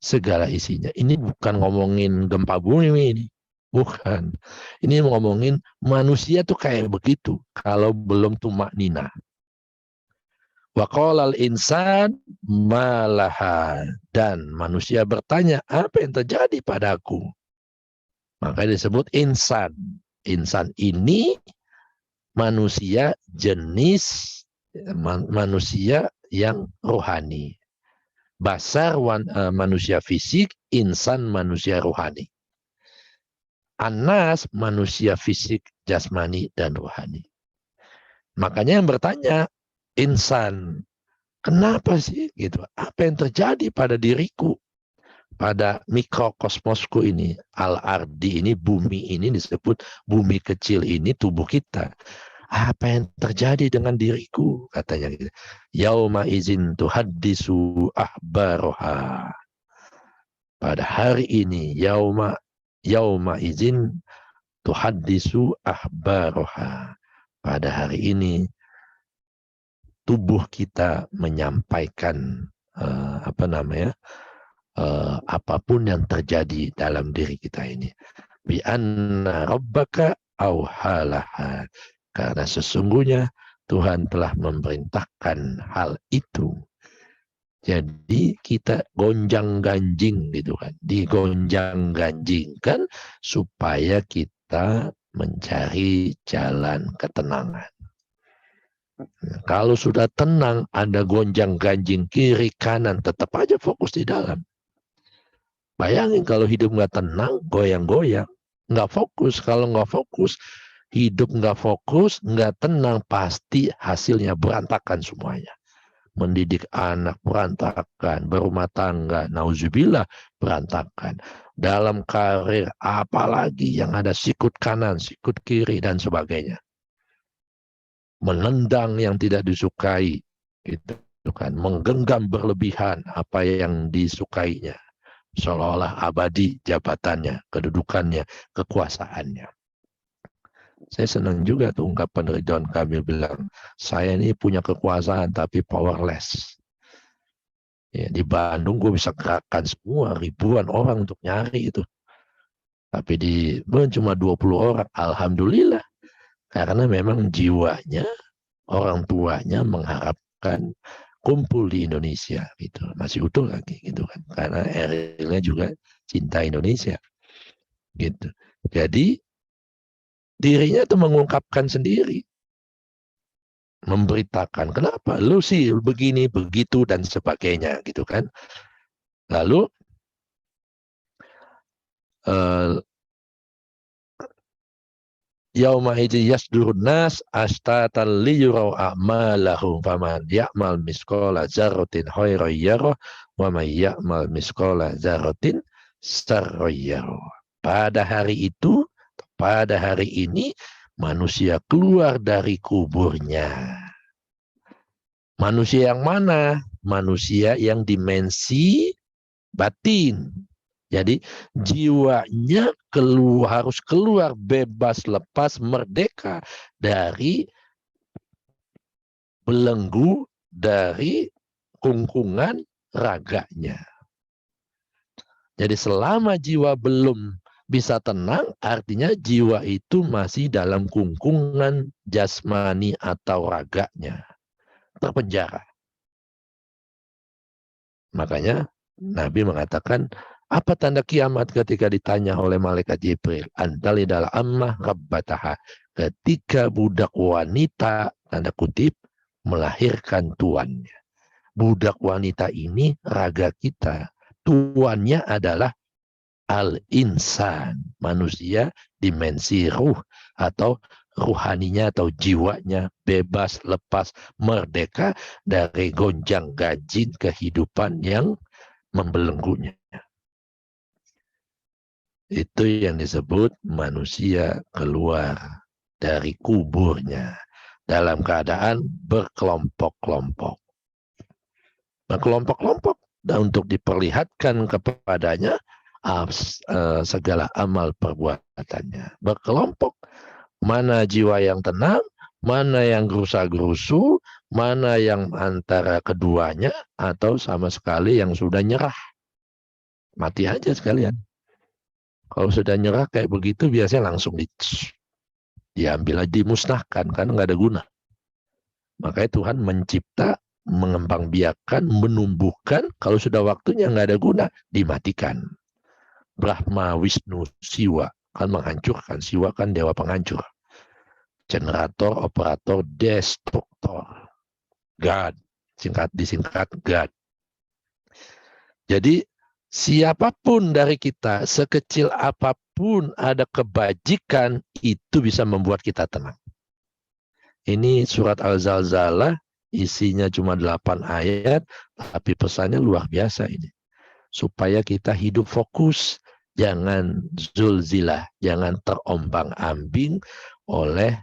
segala isinya. Ini bukan ngomongin gempa bumi ini. Bukan. Ini ngomongin manusia tuh kayak begitu. Kalau belum tumaknina. Wa qalal insan malaha. Dan manusia bertanya, apa yang terjadi padaku? Maka disebut insan. Insan ini manusia jenis manusia yang rohani. Basar manusia fisik, insan manusia rohani. Anas manusia fisik, jasmani, dan rohani. Makanya yang bertanya, insan, kenapa sih gitu? Apa yang terjadi pada diriku? Pada mikrokosmosku ini, al-ardi ini, bumi ini disebut bumi kecil ini, tubuh kita. Apa yang terjadi dengan diriku? Katanya gitu. Yauma izin tuhaddisu ahbaroha. Pada hari ini, yauma izin tuhaddisu ahbaroha. Pada hari ini, tubuh kita menyampaikan apapun yang terjadi dalam diri kita ini. Bi anna rabbaka auhalaha. Karena sesungguhnya Tuhan telah memerintahkan hal itu. Jadi kita gonjang-ganjing gitu kan. Digonjang-ganjingkan supaya kita mencari jalan ketenangan. Kalau sudah tenang, ada gonjang-ganjing kiri kanan, tetap aja fokus di dalam. Bayangin kalau hidup nggak tenang, goyang-goyang. Nggak fokus. Kalau nggak fokus, hidup nggak fokus, nggak tenang, pasti hasilnya berantakan semuanya. Mendidik anak berantakan, berumah tangga, nauzubillah berantakan. Dalam karir, apalagi yang ada sikut kanan, sikut kiri, dan sebagainya. Menendang yang tidak disukai, gitu kan. Menggenggam berlebihan apa yang disukainya. Seolah-olah abadi jabatannya, kedudukannya, kekuasaannya. Saya senang juga tuh ungkapan Ridwan Kamil bilang, saya ini punya kekuasaan tapi powerless. Ya, di Bandung gue bisa gerakan semua ribuan orang untuk nyari itu. Tapi di cuma 20 orang, alhamdulillah. Karena memang jiwanya, orang tuanya mengharapkan kumpul di Indonesia gitu, masih utuh lagi gitu kan, karena Erilnya juga cinta Indonesia gitu. Jadi dirinya tuh mengungkapkan sendiri, memberitakan kenapa lu sih begini begitu dan sebagainya gitu kan. Lalu yauma idzi yasdurun nas astatan liyurau a'malahum faman ya'mal misqala dzarratin khairan yarah wa may ya'mal misqala dzarratin syarran yarah. Pada hari itu, pada hari ini manusia keluar dari kuburnya. Manusia yang mana? Manusia yang dimensi batin. Jadi jiwanya harus keluar bebas, lepas, merdeka dari belenggu, dari kungkungan raganya. Jadi selama jiwa belum bisa tenang, artinya jiwa itu masih dalam kungkungan jasmani atau raganya, terpenjara. Makanya Nabi mengatakan, apa tanda kiamat ketika ditanya oleh malaikat Jibril? Antalidal ammah rabbataha. Ketika budak wanita, tanda kutip, melahirkan tuannya. Budak wanita ini raga kita. Tuannya adalah al-insan. Manusia dimensi ruh atau ruhaninya atau jiwanya bebas, lepas, merdeka dari gonjang-ganjing kehidupan yang membelenggunya. Itu yang disebut manusia keluar dari kuburnya dalam keadaan berkelompok-kelompok. Berkelompok-kelompok dan untuk diperlihatkan kepadanya segala amal perbuatannya. Berkelompok, mana jiwa yang tenang, mana yang gerusa-gerusu, mana yang antara keduanya, atau sama sekali yang sudah nyerah. Mati aja sekalian. Kalau sudah nyerah kayak begitu biasanya langsung diambil aja, dimusnahkan karena nggak ada guna. Makanya Tuhan mencipta, mengembangbiakan, menumbuhkan. Kalau sudah waktunya nggak ada guna, dimatikan. Brahma, Wisnu, Siwa kan menghancurkan. Siwa kan dewa penghancur. Generator, operator, destruktor. God, disingkat God. Jadi siapapun dari kita, sekecil apapun ada kebajikan, itu bisa membuat kita tenang. Ini surat Al-Zalzalah, isinya cuma 8 ayat, tapi pesannya luar biasa ini. Supaya kita hidup fokus, jangan zulzilah, jangan terombang-ambing oleh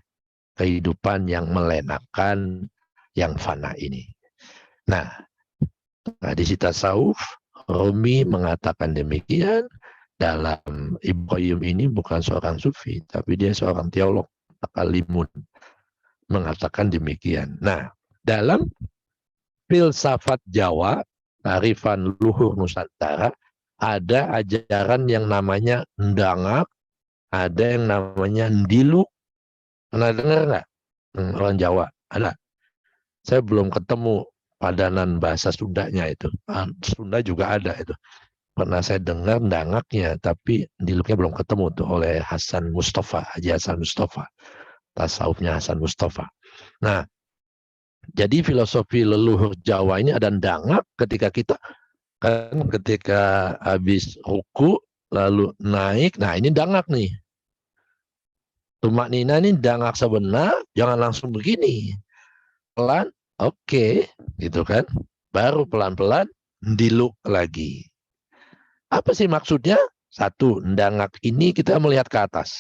kehidupan yang melenakan, yang fana ini. Nah, hadis tasawuf, Rumi mengatakan demikian. Dalam Ibnu Qayyim ini bukan seorang sufi, tapi dia seorang teolog, takalimun, mengatakan demikian. Nah, dalam filsafat Jawa, kearifan luhur Nusantara, ada ajaran yang namanya ndangak, ada yang namanya ndilu. Pernah dengar nggak? Orang Jawa ada. Saya belum ketemu padanan bahasa Sundanya itu. Sunda juga ada itu. Pernah saya dengar ndangaknya, tapi ndiluknya belum ketemu tuh oleh Hasan Mustafa, Haji Hasan Mustafa. Tasawufnya Hasan Mustafa. Nah, jadi filosofi leluhur Jawa ini ada ndangak ketika kita kan ketika habis ruku lalu naik. Nah, ini ndangak nih. Tumak nina ini ndangak sebenar, jangan langsung begini. Pelan, oke, gitu kan. Baru pelan-pelan ndiluk lagi. Apa sih maksudnya? Satu, ndangak ini kita melihat ke atas.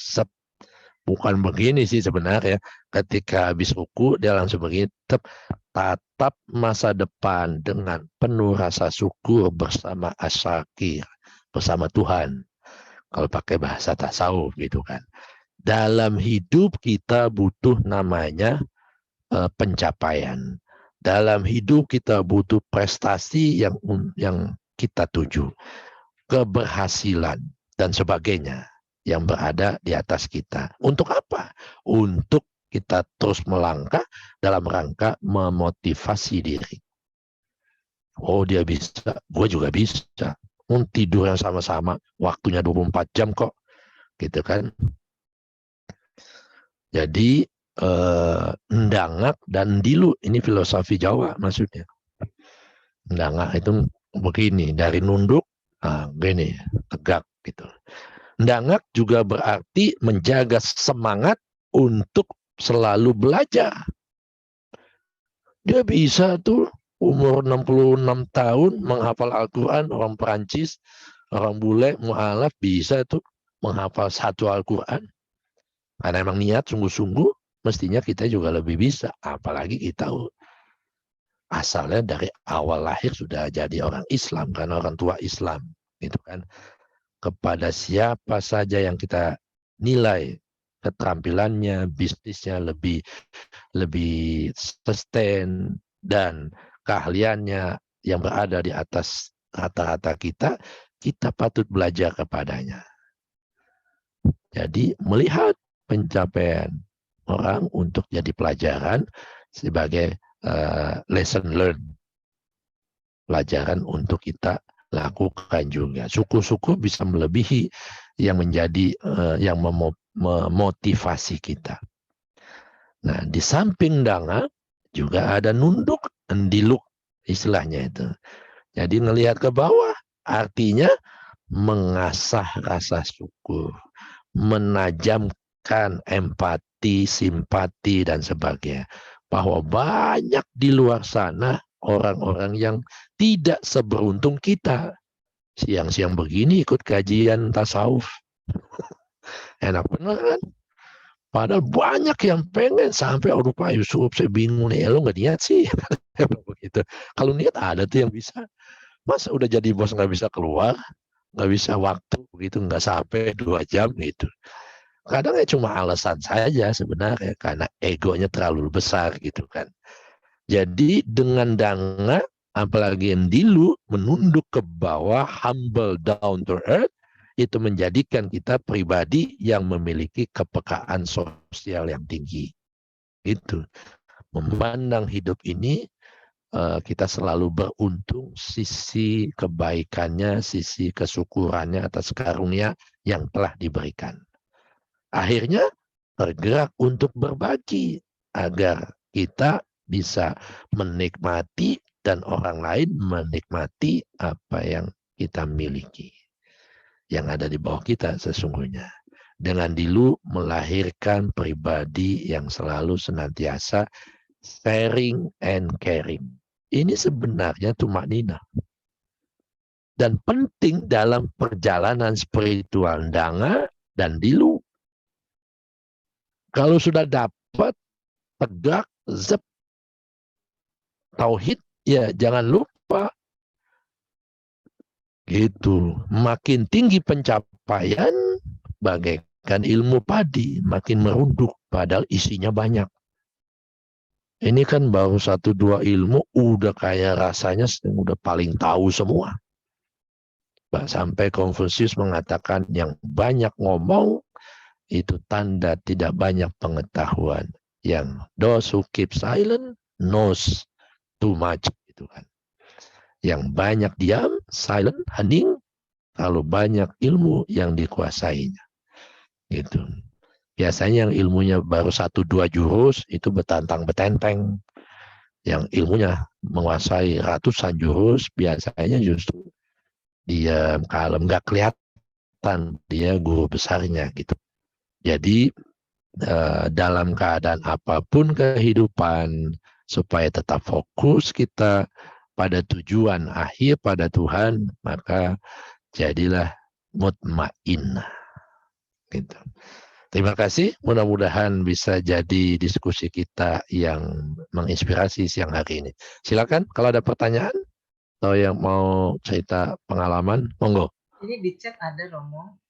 Bukan begini sih sebenarnya. Ketika habis ruku dia langsung begini. Tatap masa depan dengan penuh rasa syukur bersama asyakir, bersama Tuhan. Kalau pakai bahasa tasawuf gitu kan. Dalam hidup kita butuh namanya pencapaian. Dalam hidup kita butuh prestasi yang kita tuju. Keberhasilan dan sebagainya yang berada di atas kita. Untuk apa? Untuk kita terus melangkah dalam rangka memotivasi diri. Oh, dia bisa, gue juga bisa. Tidur yang sama-sama, waktunya 24 jam kok. Gitu kan. Jadi ndangak dan ndilu, ini filosofi Jawa maksudnya. Ndangak itu begini, dari nunduk, gini, tegak gitu. Ndangak juga berarti menjaga semangat untuk selalu belajar. Dia bisa tuh umur 66 tahun menghafal Al-Quran, orang Perancis, orang bule, mu'alaf bisa tuh menghafal satu Al-Quran. Karena emang niat sungguh-sungguh, mestinya kita juga lebih bisa. Apalagi kita asalnya dari awal lahir sudah jadi orang Islam, karena orang tua Islam. Gitu kan. Kepada siapa saja yang kita nilai keterampilannya, bisnisnya lebih sustain dan keahliannya yang berada di atas rata-rata kita, kita patut belajar kepadanya. Jadi melihat pencapaian orang untuk jadi pelajaran sebagai lesson learned. Pelajaran untuk kita lakukan juga. Syukur-syukur bisa melebihi yang menjadi yang memotivasi kita. Nah, di samping ndangak juga ada nunduk, ndiluk istilahnya itu. Jadi ngelihat ke bawah artinya mengasah rasa syukur, menajamkan empati, simpati dan sebagainya. Bahwa banyak di luar sana orang-orang yang tidak seberuntung kita. Siang-siang begini ikut kajian tasawuf. Enak bener kan? Padahal banyak yang pengen sampai aduh Pak Yusuf saya bingung nih, lo nggak niat sih. Begitu. Kalau niat ada tuh yang bisa. Masa udah jadi bos nggak bisa keluar, nggak bisa waktu begitu, nggak sampai 2 jam gitu. Kadang ya cuma alasan saja sebenarnya karena egonya terlalu besar gitu kan. Jadi dengan ndangak Apalagi yang dilu, menunduk ke bawah, humble down to earth, itu menjadikan kita pribadi yang memiliki kepekaan sosial yang tinggi. Itu memandang hidup ini kita selalu beruntung, sisi kebaikannya, sisi kesyukurannya atas karunia yang telah diberikan. Akhirnya tergerak untuk berbagi agar kita bisa menikmati dan orang lain menikmati apa yang kita miliki, yang ada di bawah kita sesungguhnya. Dengan dilu melahirkan pribadi yang selalu senantiasa sharing and caring. Ini sebenarnya tumak nina. Dan penting dalam perjalanan spiritual danga dan dilu. Kalau sudah dapat tegak, zep, tauhid, ya jangan lupa. Gitu. Makin tinggi pencapaian, bagaikan ilmu padi, makin merunduk, padahal isinya banyak. Ini kan baru 1-2 ilmu, udah kayak rasanya udah paling tahu semua. Sampai Konfusius mengatakan yang banyak ngomong, itu tanda tidak banyak pengetahuan. Yang those who keep silent knows too much. Gitu kan. Yang banyak diam, silent, hening, kalau banyak ilmu yang dikuasainya. Gitu. Biasanya yang ilmunya baru 1-2 jurus itu betantang betenteng. Yang ilmunya menguasai ratusan jurus biasanya justru dia kalem, nggak kelihatan dia guru besarnya gitu. Jadi dalam keadaan apapun kehidupan supaya tetap fokus kita pada tujuan akhir pada Tuhan, maka jadilah mutmain. Gitu. Terima kasih, mudah-mudahan bisa jadi diskusi kita yang menginspirasi siang hari ini. Silakan kalau ada pertanyaan atau yang mau cerita pengalaman, monggo. Ini di chat ada Romo,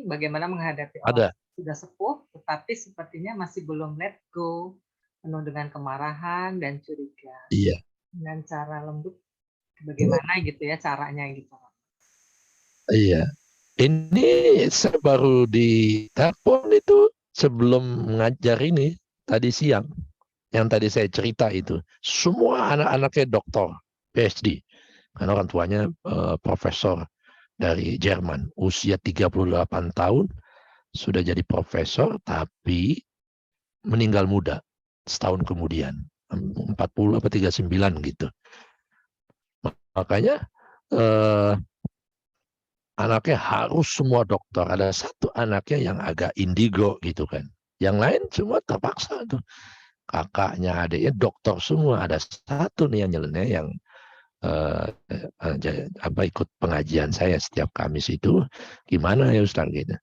bagaimana menghadapi Ada. orang sudah sepuh, tetapi sepertinya masih belum let go, penuh dengan kemarahan dan curiga. Iya. Dengan cara lembut, bagaimana gitu ya caranya gitu. Iya. Ini saya baru ditelepon itu sebelum mengajar ini tadi siang. Yang tadi saya cerita itu. Semua anak-anaknya doktor, PhD. Karena orang tuanya profesor dari Jerman. Usia 38 tahun, sudah jadi profesor, tapi meninggal muda. Setahun kemudian. 40 apa 39 gitu. Makanya anaknya harus semua dokter. Ada satu anaknya yang agak indigo gitu kan. Yang lain semua terpaksa tuh. Kakaknya, adiknya dokter semua. Ada satu nih yang nyeleneh yang ikut pengajian saya setiap Kamis itu. Gimana ya Ustaz gitu.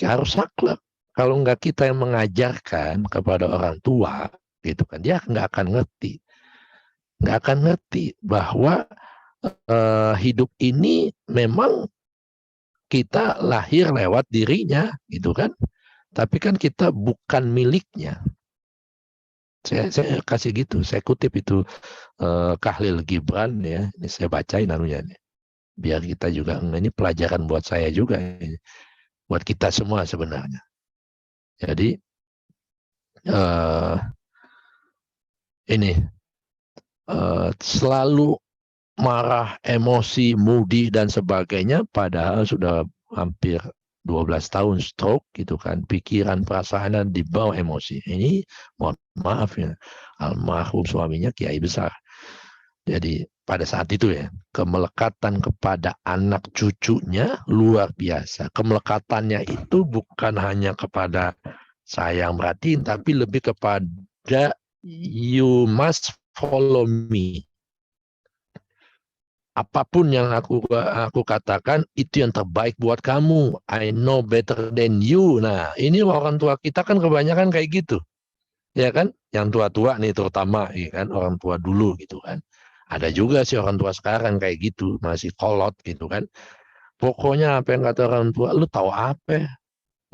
Harus saklek. Kalau enggak kita yang mengajarkan kepada orang tua gitu kan, dia nggak akan ngerti. Nggak akan ngerti bahwa hidup ini memang kita lahir lewat dirinya, gitu kan? Tapi kan kita bukan miliknya. Saya kasih gitu, saya kutip itu Khalil Gibran ya, ini saya bacain anunya nih. Biar kita juga, ini pelajaran buat saya juga, buat kita semua sebenarnya. Jadi ini selalu marah, emosi, moody dan sebagainya, padahal sudah hampir 12 tahun stroke gitu kan, pikiran perasaan di bawah emosi. Ini mohon maaf ya, almarhum suaminya kiai besar. Jadi pada saat itu ya, kemelekatan kepada anak cucunya luar biasa. Kemelekatannya itu bukan hanya kepada sayang merhatiin, tapi lebih kepada you must follow me. Apapun yang aku katakan itu yang terbaik buat kamu. I know better than you. Nah, ini orang tua kita kan kebanyakan kayak gitu. Ya kan? Yang tua-tua nih terutama, ya kan, orang tua dulu gitu kan. Ada juga sih orang tua sekarang kayak gitu, masih kolot gitu kan. Pokoknya apa yang kata orang tua, lu tahu apa?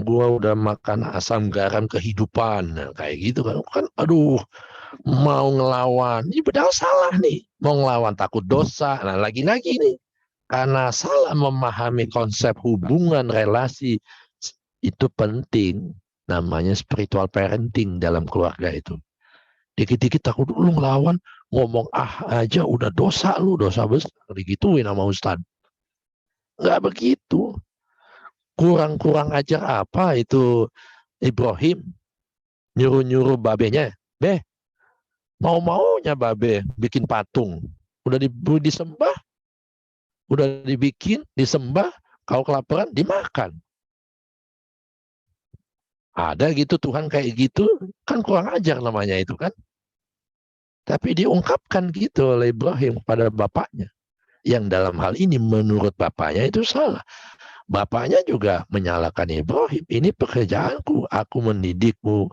Gua udah makan asam garam kehidupan. Nah, kayak gitu kan. Kan aduh, mau ngelawan, ini padahal salah nih. Mau ngelawan takut dosa. Nah, lagi-lagi nih, karena salah memahami konsep hubungan relasi, itu penting. Namanya spiritual parenting dalam keluarga itu. Dikit-dikit takut lu ngelawan, ngomong aja udah dosa lu, dosa besar. Digituin sama Ustadz. Nggak begitu. Kurang-kurang ajar apa itu Ibrahim nyuruh-nyuruh babenya. Mau-maunya babe bikin patung. Udah disembah, udah dibikin, disembah, kalau kelaparan dimakan. Ada gitu Tuhan kayak gitu, kan kurang ajar namanya itu kan. Tapi diungkapkan gitu oleh Ibrahim kepada bapaknya. Yang dalam hal ini menurut bapaknya itu salah. Bapaknya juga menyalahkan Ibrahim. Ini pekerjaanku, aku mendidikmu,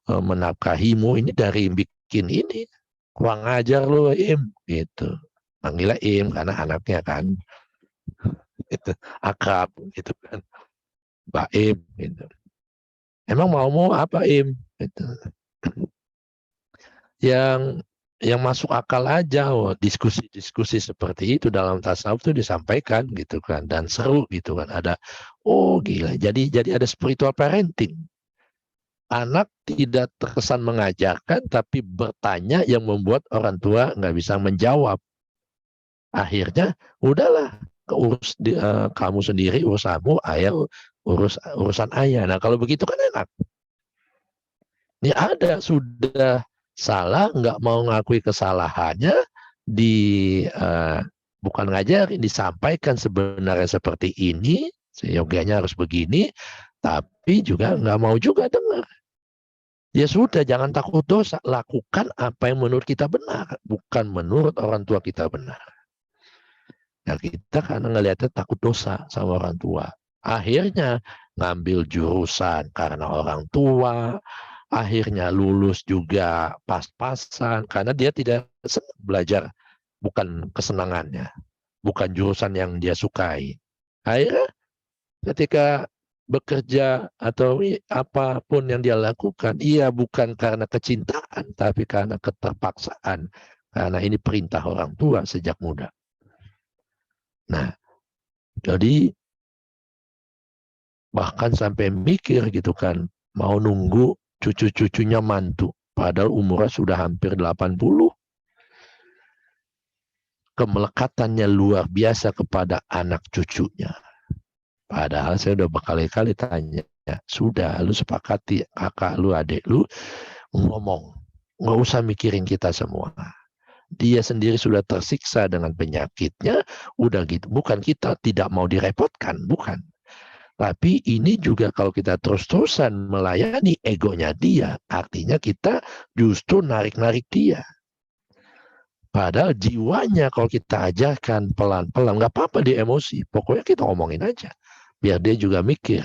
menafkahimu, ini dari bikin ini. Kurang ajar lu Im, gitu. Manggilnya Im karena anaknya kan. Itu akrab gitu kan. Mbak Im gitu. Emang mau apa Im? Gitu. Yang masuk akal aja, diskusi-diskusi seperti itu dalam tasawuf itu disampaikan gitu kan, dan seru gitu kan, ada gila, jadi ada spiritual parenting. Anak tidak terkesan mengajarkan tapi bertanya yang membuat orang tua nggak bisa menjawab. Akhirnya udahlah, kamu sendiri urusanmu, ayah urusan ayah. Nah kalau begitu kan enak. Ini ada sudah salah, nggak mau ngakui kesalahannya, bukan ngajarin, disampaikan sebenarnya seperti ini, seyogianya harus begini, tapi juga nggak mau juga dengar. Ya sudah, jangan takut dosa, lakukan apa yang menurut kita benar, bukan menurut orang tua kita benar. Nah kita karena ngelihatnya takut dosa sama orang tua, akhirnya ngambil jurusan karena orang tua, akhirnya lulus juga pas-pasan karena dia tidak senang belajar, bukan kesenangannya, bukan jurusan yang dia sukai. Akhirnya ketika bekerja atau apapun yang dia lakukan, ia bukan karena kecintaan tapi karena keterpaksaan, karena ini perintah orang tua sejak muda. Nah, jadi bahkan sampai mikir gitu kan, mau nunggu cucu-cucunya mantu, padahal umurnya sudah hampir 80. Kemelekatannya luar biasa kepada anak cucunya. Padahal saya udah berkali-kali tanya, sudah lu sepakati kakak lu, adik lu ngomong, nggak usah mikirin kita semua. Dia sendiri sudah tersiksa dengan penyakitnya, udah gitu. Bukan kita tidak mau direpotkan, bukan. Tapi ini juga kalau kita terus-terusan melayani egonya dia, artinya kita justru narik-narik dia. Padahal jiwanya kalau kita ajarkan pelan-pelan, nggak apa-apa dia emosi. Pokoknya kita ngomongin aja. Biar dia juga mikir.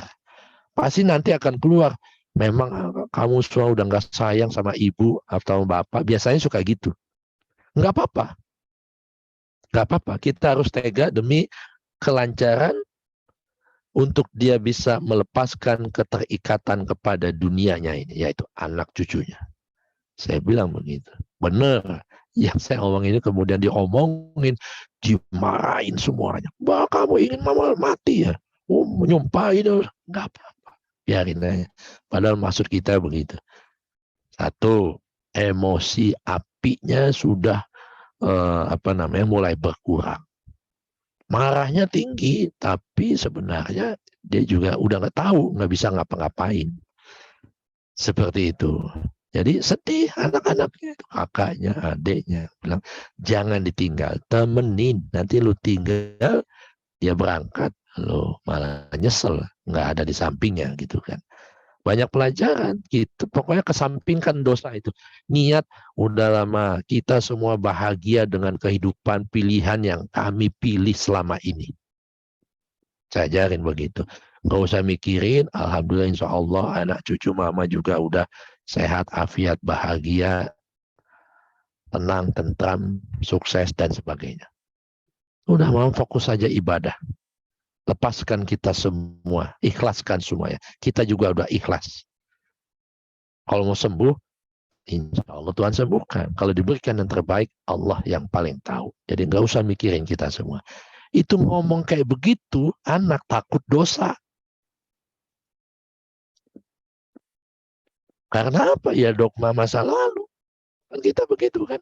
Pasti nanti akan keluar, memang kamu semua udah nggak sayang sama ibu atau bapak. Biasanya suka gitu. Nggak apa-apa. Nggak apa-apa. Kita harus tega demi kelancaran untuk dia bisa melepaskan keterikatan kepada dunianya ini, yaitu anak cucunya. Saya bilang begitu. Benar. Yang saya ngomong ini kemudian diomongin, dimarahin semuanya. Bah, kamu ingin mama mati ya? Menyumpahin. Nggak apa-apa. Biarin aja. Padahal maksud kita begitu. Satu, emosi apinya sudah mulai berkurang. Marahnya tinggi, tapi sebenarnya dia juga udah nggak tahu, nggak bisa ngapa-ngapain. Seperti itu. Jadi sedih anak-anaknya, kakaknya, adiknya. Bilang, jangan ditinggal, temenin. Nanti lu tinggal, dia berangkat, lu malah nyesel, nggak ada di sampingnya gitu kan. Banyak pelajaran gitu. Pokoknya kesampingkan dosa itu. Niat, udah lama kita semua bahagia dengan kehidupan pilihan yang kami pilih selama ini. Saya ajarin begitu. Nggak usah mikirin, alhamdulillah insya Allah anak cucu mama juga udah sehat, afiat, bahagia, tenang, tentram, sukses dan sebagainya. Udah mau fokus saja ibadah. Lepaskan kita semua, ikhlaskan semuanya. Kita juga udah ikhlas. Kalau mau sembuh, Insya Allah Tuhan sembuhkan. Kalau diberikan yang terbaik, Allah yang paling tahu. Jadi nggak usah mikirin kita semua. Itu ngomong kayak begitu, anak takut dosa. Karena apa? Ya dogma masa lalu. Kan kita begitu kan.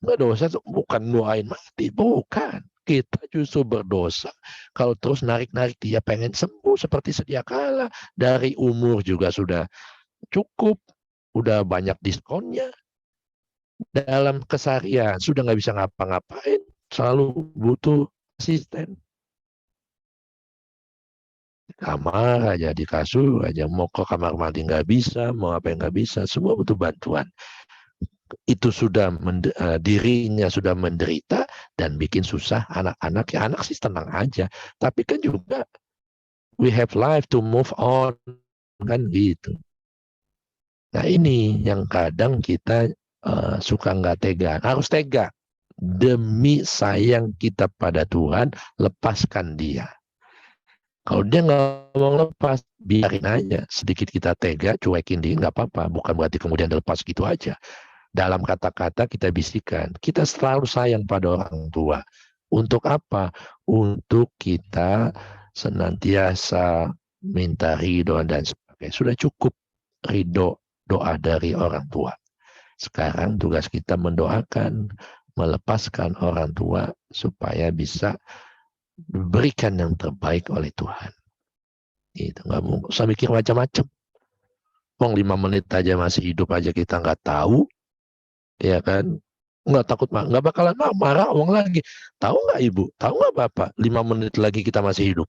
Nggak dosa bukan doain mati, bukan. Kita justru berdosa kalau terus narik-narik dia pengen sembuh seperti sedia kala. Dari umur juga sudah cukup, udah banyak diskonnya. Dalam keseharian sudah nggak bisa ngapa-ngapain, selalu butuh asisten. Kamar aja, di kasur aja, mau ke kamar mandi nggak bisa, mau apa yang nggak bisa, semua butuh bantuan. Itu sudah dirinya sudah menderita dan bikin susah anak-anak. Ya anak sih tenang aja, tapi kan juga we have life to move on, kan gitu. Nah ini yang kadang kita suka nggak tega. Harus tega. Demi sayang kita pada Tuhan, lepaskan dia. Kalau dia nggak mau lepas, biarin aja. Sedikit kita tega, cuekin dia, nggak apa-apa. Bukan berarti kemudian dilepas gitu aja. Dalam kata-kata kita bisikan, kita selalu sayang pada orang tua. Untuk apa? Untuk kita senantiasa minta ridho dan sebagainya. Sudah cukup ridho doa dari orang tua. Sekarang tugas kita mendoakan, melepaskan orang tua supaya bisa diberikan yang terbaik oleh Tuhan. Itu nggak mau usah mikir macam-macam. Wong 5 menit aja masih hidup aja kita nggak tahu, ya kan? Nggak takut, nggak bakalan marah uang lagi. Tahu nggak ibu? Tahu nggak bapak? 5 menit lagi kita masih hidup.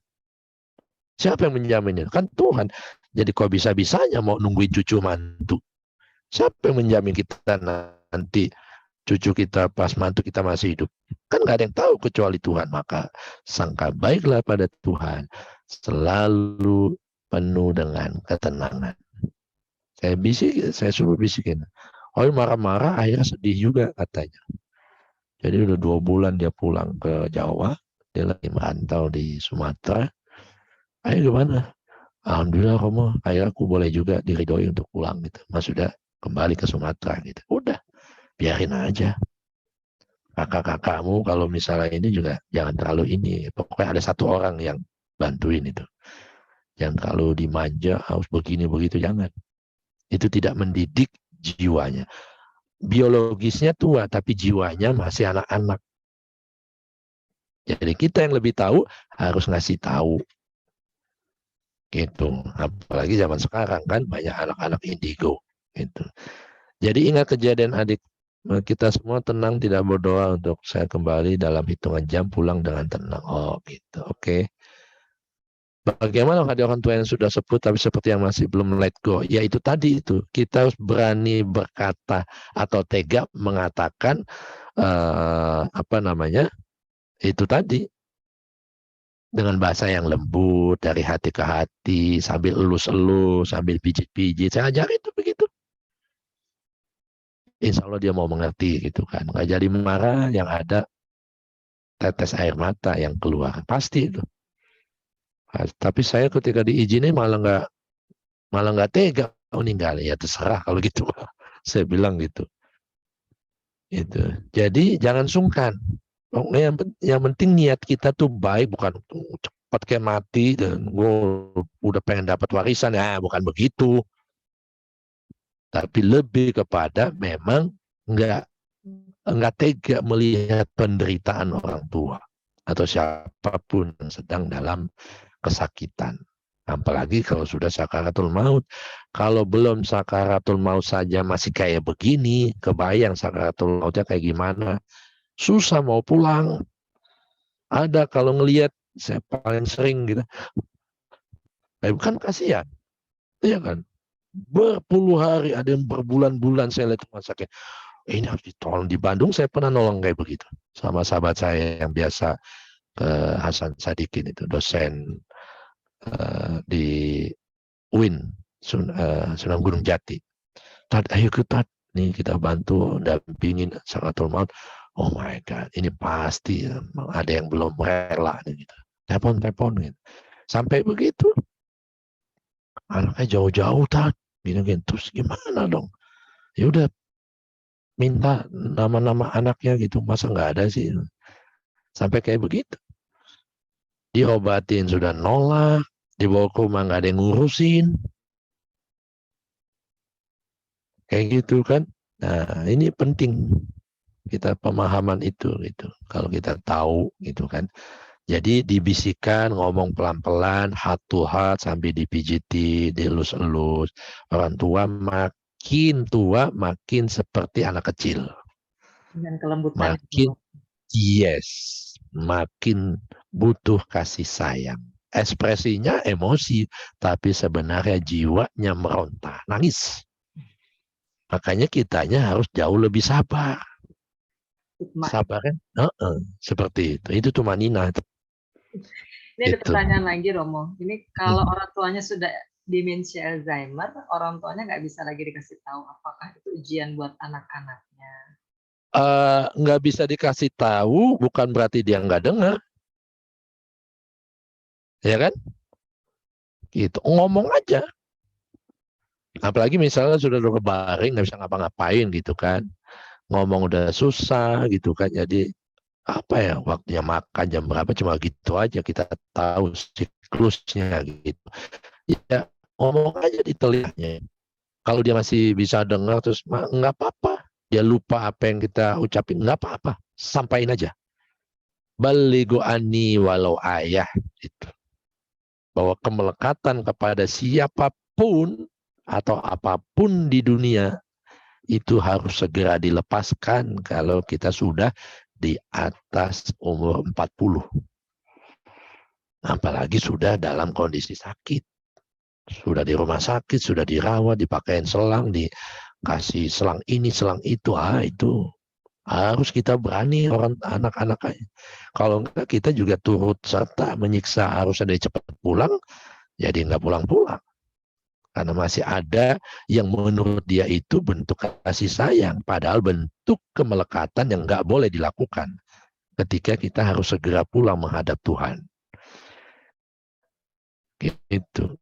Siapa yang menjaminnya? Kan Tuhan. Jadi kok bisa-bisanya mau nungguin cucu mantu? Siapa yang menjamin kita nanti cucu kita pas mantu kita masih hidup? Kan nggak ada yang tahu kecuali Tuhan. Maka sangka baiklah pada Tuhan, selalu penuh dengan ketenangan. Saya suruh bisikin. Oh marah-marah, akhirnya sedih juga katanya. Jadi udah 2 bulan dia pulang ke Jawa, dia lagi merantau di Sumatera. Ayo gimana? Alhamdulillah Romo, akhirnya aku boleh juga diridhoi untuk pulang gitu. Mas sudah kembali ke Sumatera gitu. Udah, biarin aja. Kakak-kakakmu kalau misalnya ini juga jangan terlalu ini. Pokoknya ada 1 orang yang bantuin itu. Jangan terlalu dimanja, harus begini begitu, jangan. Itu tidak mendidik jiwanya. Biologisnya tua, tapi jiwanya masih anak-anak. Jadi kita yang lebih tahu harus ngasih tahu. Gitu. Apalagi zaman sekarang kan banyak anak-anak indigo. Gitu. Jadi ingat kejadian adik kita semua tenang, tidak berdoa untuk saya kembali dalam hitungan jam pulang dengan tenang. Oh gitu, oke. Bagaimana ada orang tua yang sudah sepuh tapi seperti yang masih belum let go? Ya itu tadi itu. Kita harus berani berkata atau tega mengatakan itu tadi dengan bahasa yang lembut dari hati ke hati sambil elus-elus, sambil pijit-pijit. Saya ajarin itu begitu. Insya Allah dia mau mengerti gitu kan. Nggak jadi marah, yang ada tetes air mata yang keluar. Pasti itu. Tapi saya ketika diizinin malah nggak tega. Oh ninggalin, ya terserah kalau gitu. Saya bilang gitu. Itu. Jadi jangan sungkan. Yang penting niat kita tuh baik, bukan cepat kayak mati dan gue udah pengen dapat warisan, ya bukan begitu. Tapi lebih kepada memang nggak tega melihat penderitaan orang tua atau siapapun yang sedang dalam kesakitan. Apalagi kalau sudah sakaratul maut. Kalau belum sakaratul maut saja masih kayak begini, kebayang sakaratul mautnya kayak gimana. Susah mau pulang. Ada kalau ngelihat, saya paling sering gitu. Kan kasihan. Iya kan? Berpuluh hari, ada yang berbulan-bulan saya lihat rumah sakit. Ini harus ditolong. Di Bandung saya pernah nolong kayak begitu. Sama sahabat saya yang biasa ke Hasan Sadikin itu, dosen di UIN, Sunan Gunung Jati. Ayo nih kita bantu dampingin sakaratul maut. Oh my God, ini pasti ada yang belum rela gitu. Telepon gitu. Sampai begitu. Anaknya jauh-jauh Tat. Gini, terus gimana dong? Ya udah minta nama-nama anaknya gitu, masa nggak ada sih? Sampai kayak begitu. Diobatin sudah nolak, dibawa ke rumah nggak ada yang ngurusin. Kayak gitu kan. Nah, ini penting kita pemahaman itu gitu. Kalau kita tahu gitu kan. Jadi dibisikkan, ngomong pelan-pelan, heart to heart sambil dipijiti, dielus-elus. Orang tua makin seperti anak kecil. Dengan kelembutan Makin itu. yes, makin butuh kasih sayang. Ekspresinya emosi, tapi sebenarnya jiwanya meronta, nangis. Makanya kitanya harus jauh lebih sabar. Hikmah. Sabar kan? Seperti itu. Itu tuh manina. Ini ada Itu. pertanyaan lagi, Romo. Ini kalau orang tuanya sudah demensia Alzheimer, orang tuanya nggak bisa lagi dikasih tahu apakah itu ujian buat anak-anaknya. Nggak bisa dikasih tahu, bukan berarti dia nggak dengar. Ya kan? Gitu. Ngomong aja. Apalagi misalnya sudah berbaring, nggak bisa ngapa-ngapain gitu kan. Ngomong udah susah gitu kan. Jadi apa ya, waktunya makan jam berapa, cuma gitu aja kita tahu siklusnya gitu. Ya ngomong aja di telinganya. Kalau dia masih bisa dengar terus nggak apa-apa. Dia lupa apa yang kita ucapin, nggak apa-apa. Sampaikan aja. Balighu anni walau ayah. Gitu. Bahwa kemelekatan kepada siapapun atau apapun di dunia itu harus segera dilepaskan kalau kita sudah di atas umur 40. Apalagi sudah dalam kondisi sakit. Sudah di rumah sakit, sudah dirawat, dipakein selang, dikasih selang ini, selang itu. Itu harus kita berani orang anak-anak. Kalau enggak kita juga turut serta menyiksa, harus ada cepat pulang, jadi enggak pulang-pulang. Karena masih ada yang menurut dia itu bentuk kasih sayang, padahal bentuk kemelekatan yang enggak boleh dilakukan ketika kita harus segera pulang menghadap Tuhan. Gitu.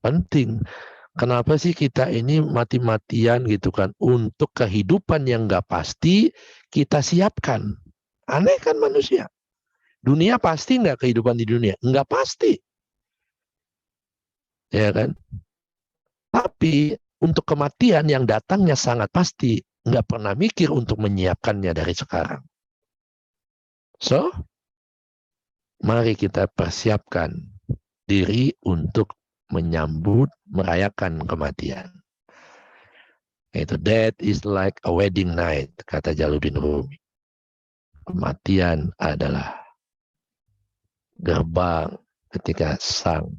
Penting. Kenapa sih kita ini mati-matian gitu kan? Untuk kehidupan yang nggak pasti kita siapkan. Aneh kan manusia. Dunia pasti nggak kehidupan di dunia? Nggak pasti. Ya kan? Tapi untuk kematian yang datangnya sangat pasti. Nggak pernah mikir untuk menyiapkannya dari sekarang. So, mari kita persiapkan diri untuk menyambut, merayakan kematian. Itu death is like a wedding night, kata Jalaluddin Rumi. Kematian adalah gerbang ketika sang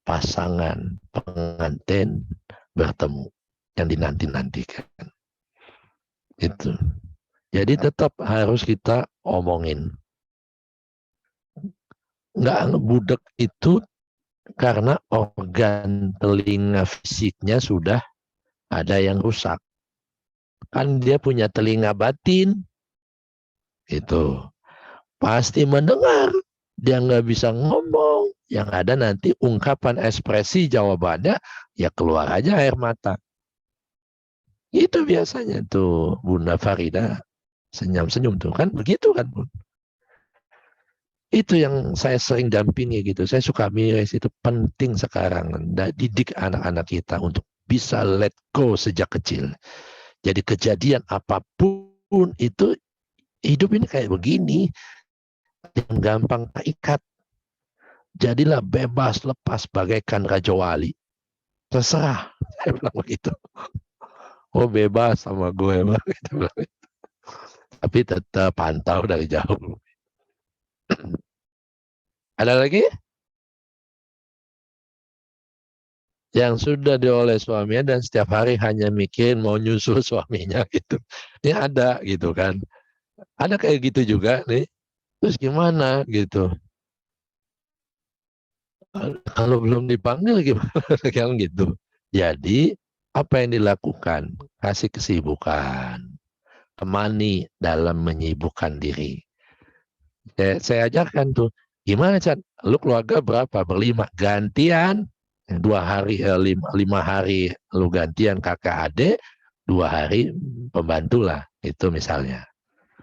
pasangan pengantin bertemu yang dinanti-nantikan. Itu. Jadi tetap harus kita omongin. Nggak budek itu karena organ telinga fisiknya sudah ada yang rusak. Kan dia punya telinga batin. Itu. Pasti mendengar. Dia nggak bisa ngomong. Yang ada nanti ungkapan ekspresi jawabannya, ya keluar aja air mata. Itu biasanya tuh Bunda Farida senyum-senyum tuh kan. Begitu kan Bun? Itu yang saya sering dampingi gitu. Saya suka miris, itu penting sekarang. Didik anak-anak kita untuk bisa let go sejak kecil. Jadi kejadian apapun itu, hidup ini kayak begini. Yang gampang terikat. Jadilah bebas, lepas bagaikan Raja Wali. Terserah. Saya bilang begitu. Oh bebas sama gue. Tapi tetap pantau dari jauh. Ada lagi? Yang sudah dioleh suaminya dan setiap hari hanya mikirin mau nyusul suaminya gitu. Ini ada gitu kan. Ada kayak gitu juga nih. Terus gimana gitu. Kalau belum dipanggil gimana kan gitu. Jadi apa yang dilakukan? Kasih kesibukan. Temani dalam menyibukkan diri. Saya ajarkan tuh. Gimana Chan? Lu keluarga berapa? Berlima. Gantian. 2 hari, 5 hari lu gantian kakak adik, 2 hari pembantu lah, itu misalnya.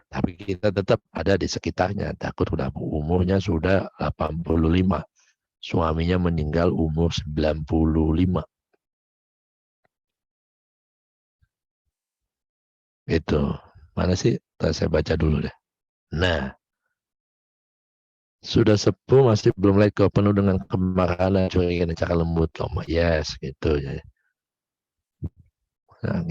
Tapi kita tetap ada di sekitarnya, takut udah umurnya sudah 85. Suaminya meninggal umur 95. Itu. Mana sih? Saya baca dulu deh. Nah, sudah sepuh masih belum leko, penuh dengan kemarahan dan curiga dan cakap lembut. Yes, gitu ya. Nah,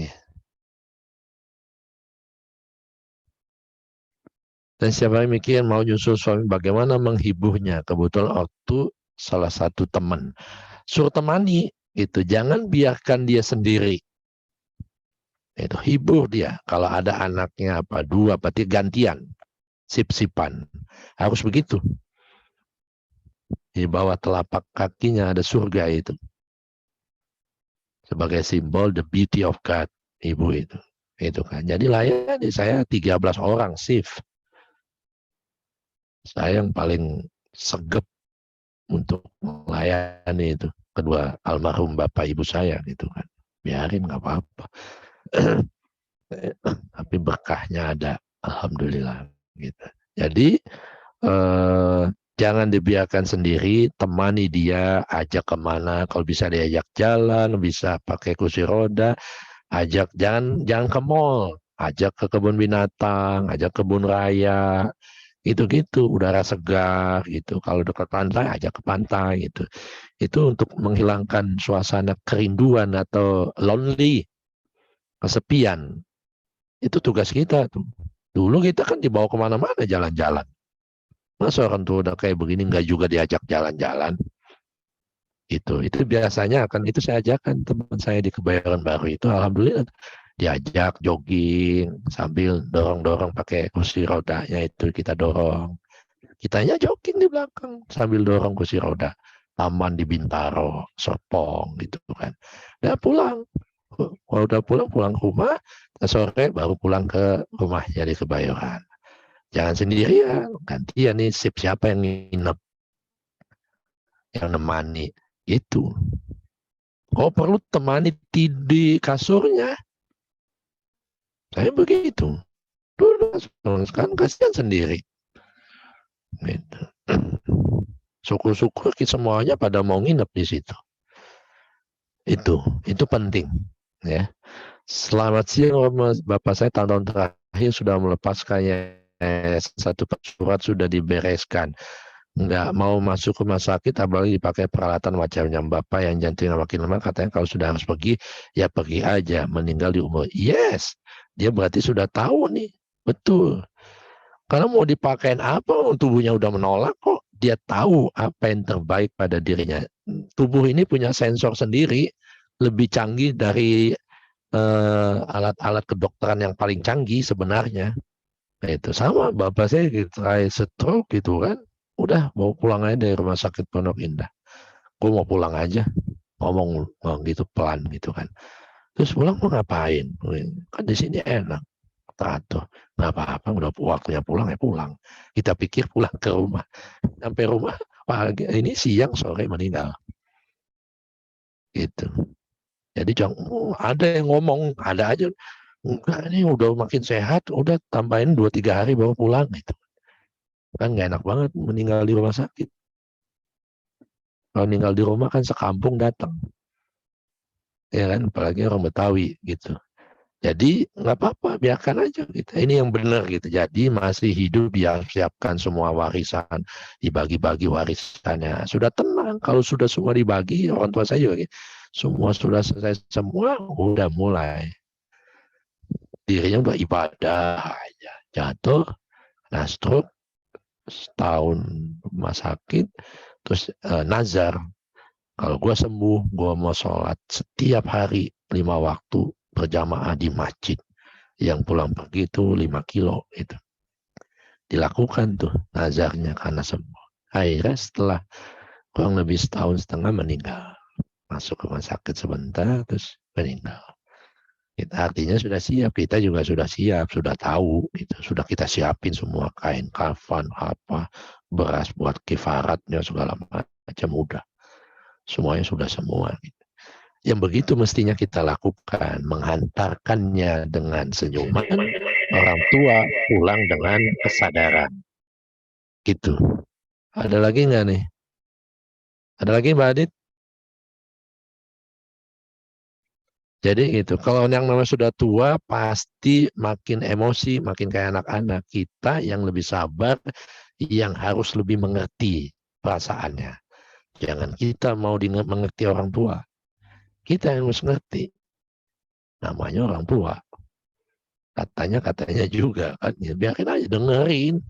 dan siapa yang mikir mau nyusul suami bagaimana menghiburnya. Kebetulan waktu salah satu teman suruh temani itu, jangan biarkan dia sendiri. Itu hibur dia. Kalau ada anaknya apa 2 apa 3 gantian, sip-sipan. Harus begitu. Di bawah telapak kakinya ada surga itu. Sebagai simbol the beauty of God, ibu itu. Itu kan. Jadi layani saya 13 orang shift. Saya yang paling segep untuk melayani itu kedua almarhum bapak ibu saya gitu kan. Biarin nggak apa-apa. Tapi berkahnya ada, alhamdulillah gitu. Jadi jangan dibiarkan sendiri, temani dia, ajak kemana, kalau bisa diajak jalan, bisa pakai kursi roda, ajak, jangan ke mall, ajak ke kebun binatang, ajak kebun raya, gitu-gitu, udara segar gitu. Kalau dekat pantai, ajak ke pantai gitu. Itu untuk menghilangkan suasana kerinduan atau lonely, kesepian. Itu tugas kita tuh. Dulu kita kan dibawa kemana-mana jalan-jalan. Masa orang tua udah kayak begini nggak juga diajak jalan-jalan. Itu biasanya kan, itu saya ajakkan teman saya di Kebayoran Baru itu, alhamdulillah diajak jogging sambil dorong-dorong pakai kursi rodanya itu, kita dorong. Kitanya jogging di belakang sambil dorong kursi roda. Taman di Bintaro, Serpong gitu kan. Udah pulang. Kalau udah pulang ke rumah, sore baru pulang ke rumahnya di Kebayoran. Jangan sendirian, gantian nih sip siapa yang nginep, yang nemani itu. Oh perlu temani di kasurnya. Saya begitu. Dulu sekarang kasihan sendiri. Gitu. Syukur-syukur semuanya pada mau nginep di situ. Itu penting ya. Selamat siang Bapak, saya tahun-tahun terakhir sudah melepaskannya, satu surat sudah dibereskan. Nggak mau masuk rumah sakit, apalagi dipakai peralatan macamnya. Bapak yang jantungnya makin lemah, katanya kalau sudah harus pergi, ya pergi aja, meninggal di umur. Yes, dia berarti sudah tahu nih, betul. Karena mau dipakein apa, tubuhnya udah menolak kok. Dia tahu apa yang terbaik pada dirinya. Tubuh ini punya sensor sendiri, lebih canggih dari alat-alat kedokteran yang paling canggih sebenarnya. Nah, itu sama bapak saya kayak stroke gitu kan. Udah mau pulang aja dari rumah sakit Pondok Indah. Gue mau pulang aja, ngomong gitu pelan gitu kan. Terus pulang mau ngapain? Kan di sini enak, teratur. Nggak apa-apa, udah waktunya pulang ya pulang. Kita pikir pulang ke rumah. Sampai rumah pagi ini siang sore meninggal. Gitu. Jadi ada yang ngomong, ada aja. Enggak, ini udah makin sehat, udah tambahin 2-3 hari baru pulang gitu. Kan nggak enak banget meninggal di rumah sakit. Kalau meninggal di rumah kan sekampung datang. Ya kan, apalagi orang Betawi gitu. Jadi nggak apa-apa, biarkan aja gitu. Ini yang benar gitu. Jadi masih hidup, ya siapkan semua warisan, dibagi-bagi warisannya. Sudah tenang, kalau sudah semua dibagi, orang tua saya juga gitu. Semua sudah selesai semua, udah mulai. Dirinya udah ibadah aja. Jatuh, nah stroke, setahun rumah sakit, terus nazar. Kalau gue sembuh, gue mau sholat setiap hari 5 waktu berjamaah di masjid. Yang pulang pergi itu 5 kilo itu. Dilakukan tuh nazarnya karena sembuh. Akhirnya setelah kurang lebih 1,5 tahun meninggal. Masuk rumah sakit sebentar, terus meninggal. Artinya sudah siap, kita juga sudah siap, sudah tahu, gitu. Sudah kita siapin semua kain kafan, apa, beras buat kifaratnya segala macam udah. Semuanya sudah semua. Yang begitu mestinya kita lakukan, menghantarkannya dengan senyuman, orang tua pulang dengan kesadaran. Gitu. Ada lagi nggak nih? Ada lagi Mbak Adit? Jadi gitu, kalau yang namanya sudah tua pasti makin emosi, makin kayak anak-anak. Kita yang lebih sabar, yang harus lebih mengerti perasaannya. Jangan kita mau mengerti orang tua. Kita yang harus mengerti. Namanya orang tua. Katanya juga kan, ya biarin aja dengerin.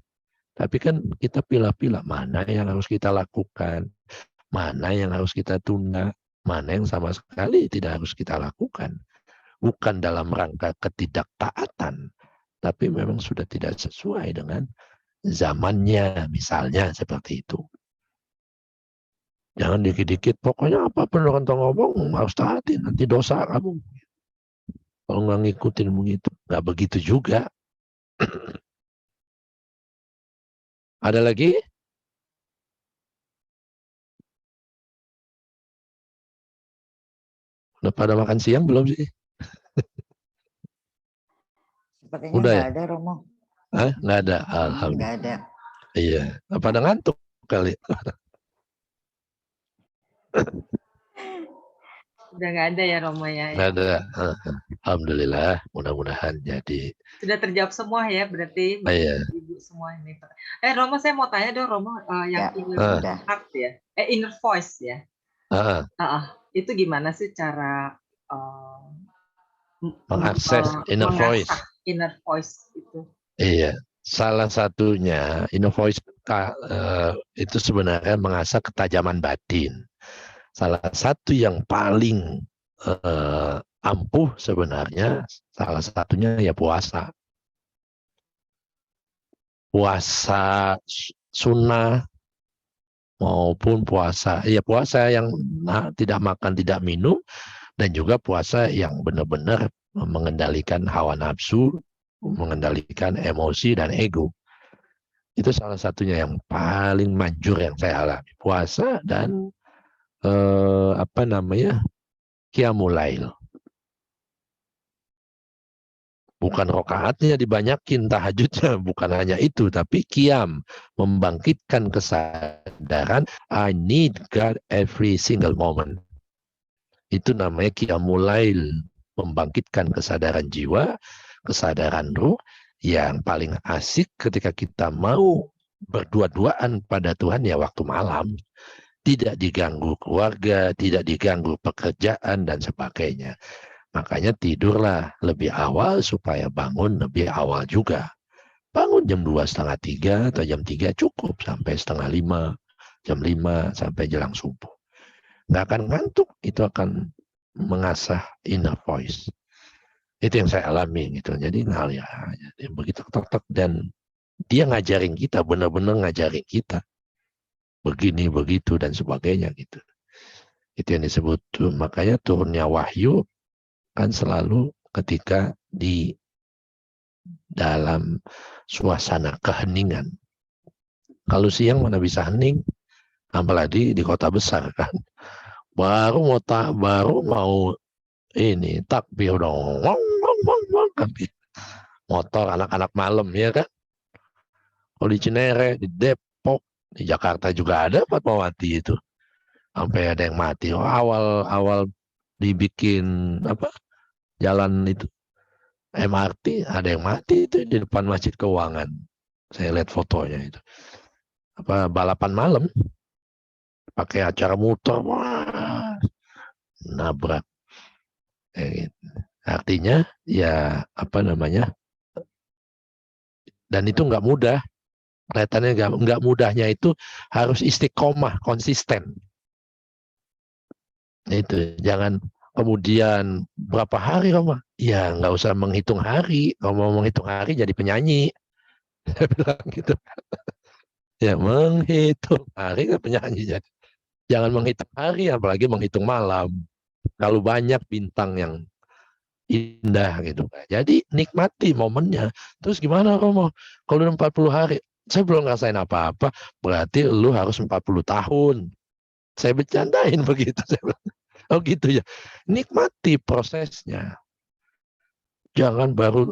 Tapi kan kita pilih-pilih mana yang harus kita lakukan, mana yang harus kita tunda, mana yang sama sekali tidak harus kita lakukan. Bukan dalam rangka ketidaktaatan, tapi memang sudah tidak sesuai dengan zamannya, misalnya seperti itu. Jangan dikit-dikit, pokoknya apapun orang tua ngomong harus taati, nanti dosa kamu. Kalau nggak ngikutin begitu, nggak begitu juga. Ada lagi? Udah pada makan siang belum sih? Sepertinya Udah ya? nggak ada, Romo. Hah? Nggak ada, Nggak alhamdulillah. ada. Iya, pada ngantuk kali. Udah nggak ada ya Romo ya. Nggak ada. Alhamdulillah, mudah-mudahan jadi. Sudah terjawab semua ya, berarti Iya. Ibu semua ini. Romo, saya mau tanya dong, Romo, yang Ya, inner udah. heart ya, inner voice ya. Itu gimana sih cara mengakses inner voice? Inner voice itu. Iya, salah satunya inner voice itu sebenarnya mengasah ketajaman batin. Salah satu yang paling ampuh sebenarnya, salah satunya ya puasa. Puasa sunnah maupun puasa yang tidak makan, tidak minum, dan juga puasa yang benar-benar mengendalikan hawa nafsu, mengendalikan emosi dan ego. Itu salah satunya yang paling manjur yang saya alami. Puasa dan qiyamul lail. Bukan rokaatnya dibanyakin, tahajudnya bukan hanya itu, tapi qiyam, membangkitkan kesadaran I need God every single moment. Itu namanya qiyamul lail, membangkitkan kesadaran jiwa, kesadaran ruh yang paling asik ketika kita mau berdua-duaan pada Tuhan ya waktu malam. Tidak diganggu keluarga, tidak diganggu pekerjaan dan sebagainya. Makanya tidurlah lebih awal supaya bangun lebih awal juga. Bangun jam 2:30, 3 atau jam 3 cukup sampai 4:30, jam 5 sampai jelang subuh. Nggak akan ngantuk, itu akan mengasah inner voice. Itu yang saya alami gitu. Jadi ngalir aja. Begitu tek dan dia ngajarin kita, benar-benar ngajarin kita. Begini, begitu dan sebagainya gitu. Itu yang disebut, makanya turunnya wahyu kan selalu ketika di dalam suasana keheningan. Kalau siang mana bisa hening, apalagi di kota besar kan. Baru mau ini takbir dong, motor anak-anak malam ya kan. Kalau di Cinere, di Depok, di Jakarta juga ada Fatmawati itu, sampai ada yang mati. Awal dibikin jalan itu MRT, ada yang mati itu di depan Masjid Keuangan. Saya lihat fotonya itu. Balapan malam, pakai acara motor, wah, nabrak. Artinya ya dan itu nggak mudah. Kelihatannya nggak mudahnya itu harus istiqomah, konsisten. Itu jangan kemudian berapa hari Roma? Ya nggak usah menghitung hari. Kalau mau menghitung hari jadi penyanyi. Saya bilang gitu. Ya menghitung hari kan penyanyi jadi. Jangan menghitung hari, apalagi menghitung malam. Kalau banyak bintang yang indah gitu. Jadi nikmati momennya. Terus gimana Romo? Kalau 40 hari, saya belum ngerasain apa-apa, berarti lu harus 40 tahun. Saya bercandain begitu. Saya bilang, oh gitu ya. Nikmati prosesnya. Jangan baru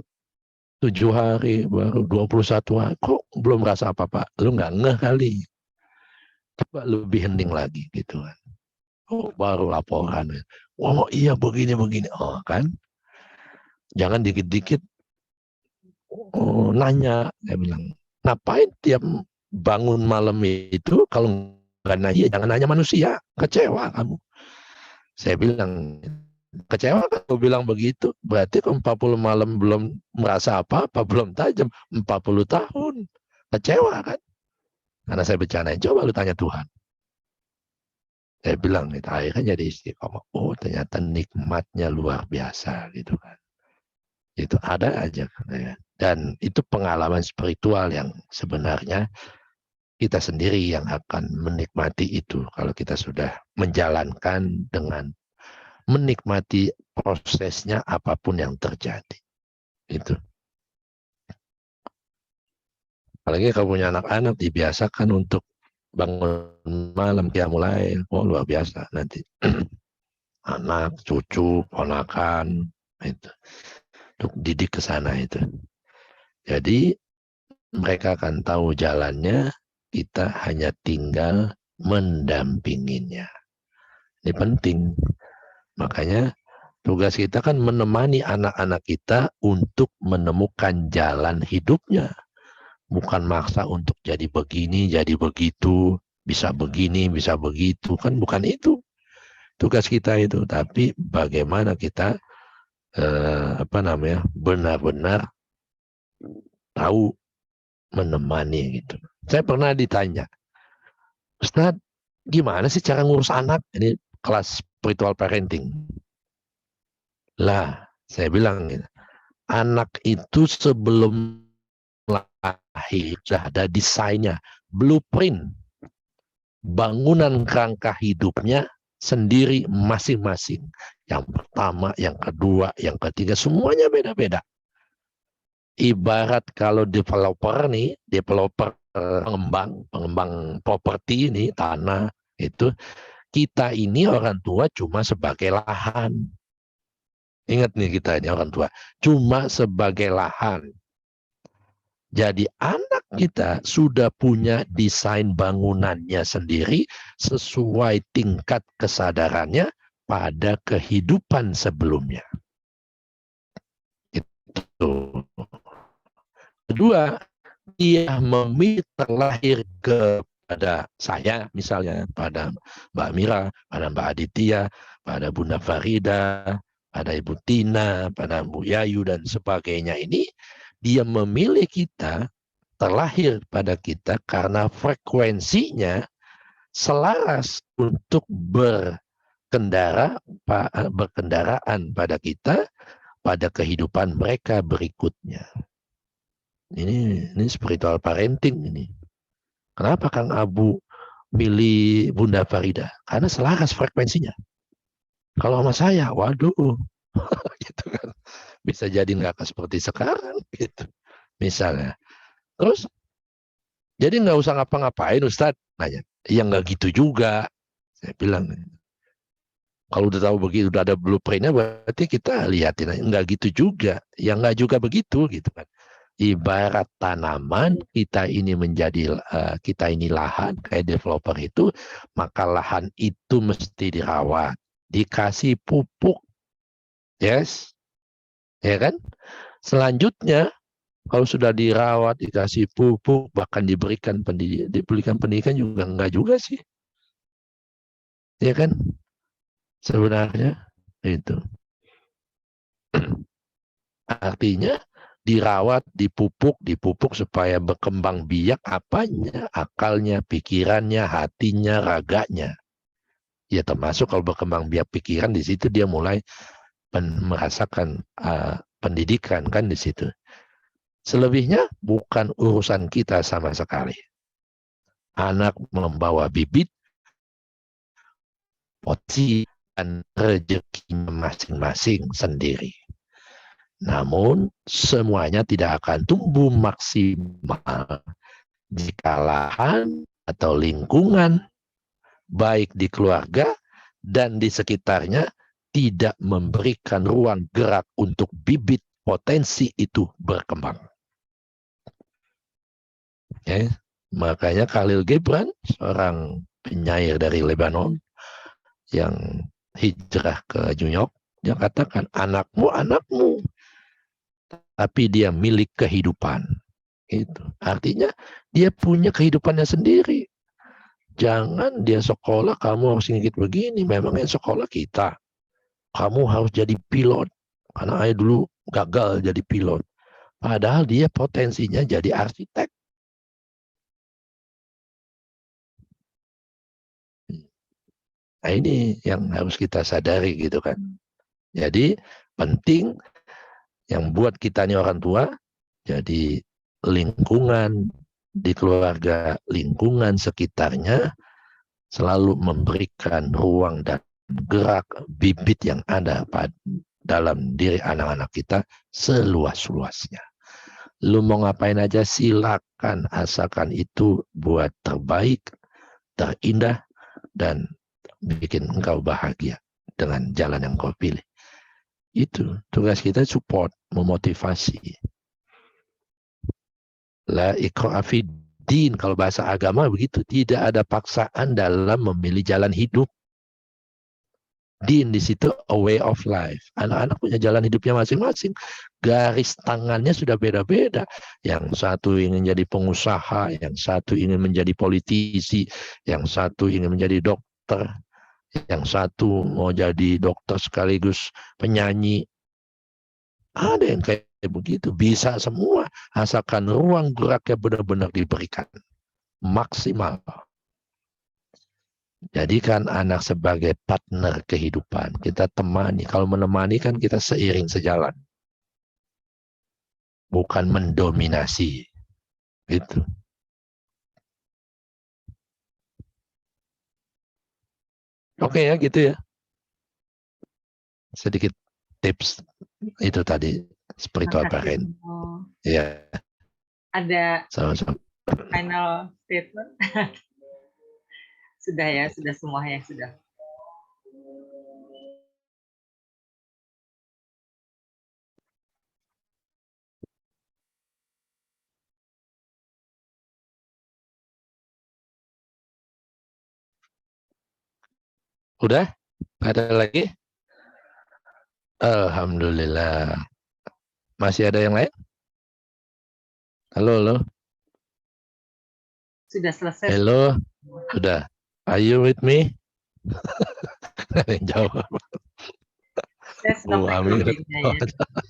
7 hari, baru 21 hari. Kok belum merasa apa-apa? Lu nggak ngeh kali. Coba lebih hening lagi gitu kan. Oh, baru laporan. Oh iya begini-begini. Oh kan. Jangan dikit-dikit nanya. Saya bilang, ngapain tiap bangun malam itu kalau nggak nanya, jangan nanya manusia. Kecewa kamu. Saya bilang, kecewa kan aku bilang begitu. Berarti 40 malam belum merasa apa-apa, belum tajam. 40 tahun. Kecewa kan? Karena saya bercanda, coba lu tanya Tuhan. Saya bilang, akhirnya jadi istiqomah. Oh ternyata nikmatnya luar biasa gitu kan. Itu ada aja. Dan itu pengalaman spiritual yang sebenarnya kita sendiri yang akan menikmati itu. Kalau kita sudah menjalankan dengan menikmati prosesnya apapun yang terjadi. Itu. Apalagi kalau punya anak-anak dibiasakan untuk bangun malam dia mulai, oh luar biasa nanti. Anak, cucu, ponakan, itu. Untuk didik ke sana itu. Jadi mereka akan tahu jalannya, kita hanya tinggal mendampinginya. Ini penting. Makanya tugas kita kan menemani anak-anak kita untuk menemukan jalan hidupnya. Bukan maksa untuk jadi begini, jadi begitu, bisa begini, bisa begitu. Kan bukan itu tugas kita itu. Tapi bagaimana kita benar-benar tahu menemani gitu. Saya pernah ditanya, Ustadz, gimana sih cara ngurus anak? Ini kelas spiritual parenting. Lah, saya bilang gitu, anak itu sebelum lahir sudah ada desainnya, blueprint, bangunan kerangka hidupnya sendiri masing-masing. Yang pertama, yang kedua, yang ketiga, semuanya beda-beda. Ibarat kalau developer pengembang properti ini, tanah itu, kita ini orang tua cuma sebagai lahan. Ingat nih kita ini orang tua, cuma sebagai lahan. Jadi anak kita sudah punya desain bangunannya sendiri sesuai tingkat kesadarannya pada kehidupan sebelumnya. Itu. Kedua, dia memilih terlahir kepada saya, misalnya pada Mbak Mira, pada Mbak Aditya, pada Bunda Farida, pada Ibu Tina, pada Bu Yayu dan sebagainya ini. Dia memilih kita, terlahir pada kita karena frekuensinya selaras untuk berkendaraan pada kita pada kehidupan mereka berikutnya. Ini spiritual parenting ini. Kenapa Kang Abu milih Bunda Farida? Karena selaras frekuensinya. Kalau sama saya, waduh, gitu kan. Bisa jadi nggak seperti sekarang, gitu. Misalnya. Terus, jadi nggak usah ngapa-ngapain, Ustadz. Nanya, ya nggak gitu juga. Saya bilang, kalau udah tahu begitu, udah ada blueprintnya, berarti kita lihatin, nggak gitu juga. Ya nggak juga begitu, gitu kan. Ibarat tanaman, kita ini lahan, kayak developer itu, maka lahan itu mesti dirawat, dikasih pupuk, yes, ya kan? Selanjutnya, kalau sudah dirawat, dikasih pupuk, bahkan diberikan pendidikan juga enggak juga sih. Ya kan? Sebenarnya itu. Artinya dirawat, dipupuk supaya berkembang biak apanya? Akalnya, pikirannya, hatinya, raganya. Ya termasuk kalau berkembang biak pikiran, di situ dia mulai merasakan pendidikan kan di situ. Selebihnya bukan urusan kita sama sekali. Anak membawa bibit, potensi dan rezekinya masing-masing sendiri. Namun semuanya tidak akan tumbuh maksimal jika lahan atau lingkungan baik di keluarga dan di sekitarnya, tidak memberikan ruang gerak untuk bibit potensi itu berkembang. Ya, makanya Khalil Gibran, seorang penyair dari Lebanon yang hijrah ke New York, dia katakan, anakmu, anakmu, tapi dia milik kehidupan. Itu artinya dia punya kehidupannya sendiri. Jangan dia sekolah, kamu harus ngikut begini. Memangnya sekolah kita, kamu harus jadi pilot. Karena ayah dulu gagal jadi pilot. Padahal dia potensinya jadi arsitek. Nah ini yang harus kita sadari gitu kan. Jadi penting yang buat kita ini orang tua, jadi lingkungan di keluarga, lingkungan sekitarnya selalu memberikan ruang dan gerak bibit yang ada dalam diri anak-anak kita seluas-luasnya. Lu mau ngapain aja silakan, asalkan itu buat terbaik, terindah, dan bikin engkau bahagia dengan jalan yang kau pilih. Itu tugas kita, support, memotivasi. La ikraha fiddin, kalau bahasa agama begitu, tidak ada paksaan dalam memilih jalan hidup. Din di situ a way of life. Anak-anak punya jalan hidupnya masing-masing. Garis tangannya sudah beda-beda. Yang satu ingin jadi pengusaha, yang satu ingin menjadi politisi, yang satu ingin menjadi dokter, yang satu mau jadi dokter sekaligus penyanyi. Ada yang kayak begitu, bisa semua, asalkan ruang geraknya benar-benar diberikan maksimal. Jadikan anak sebagai partner kehidupan, kita temani. Kalau menemani kan kita seiring sejalan, bukan mendominasi. Gitu. Oke ya, gitu ya. Sedikit tips itu tadi, spiritual parent. Ya. Ada Sama-sama. final statement? Sudah ya, sudah semua ya, sudah. Udah? Ada lagi? Alhamdulillah. Masih ada yang lain? Halo, halo. Sudah selesai. Hello. Sudah. Are you with me? Jawab. Saya sedang Amir. ya.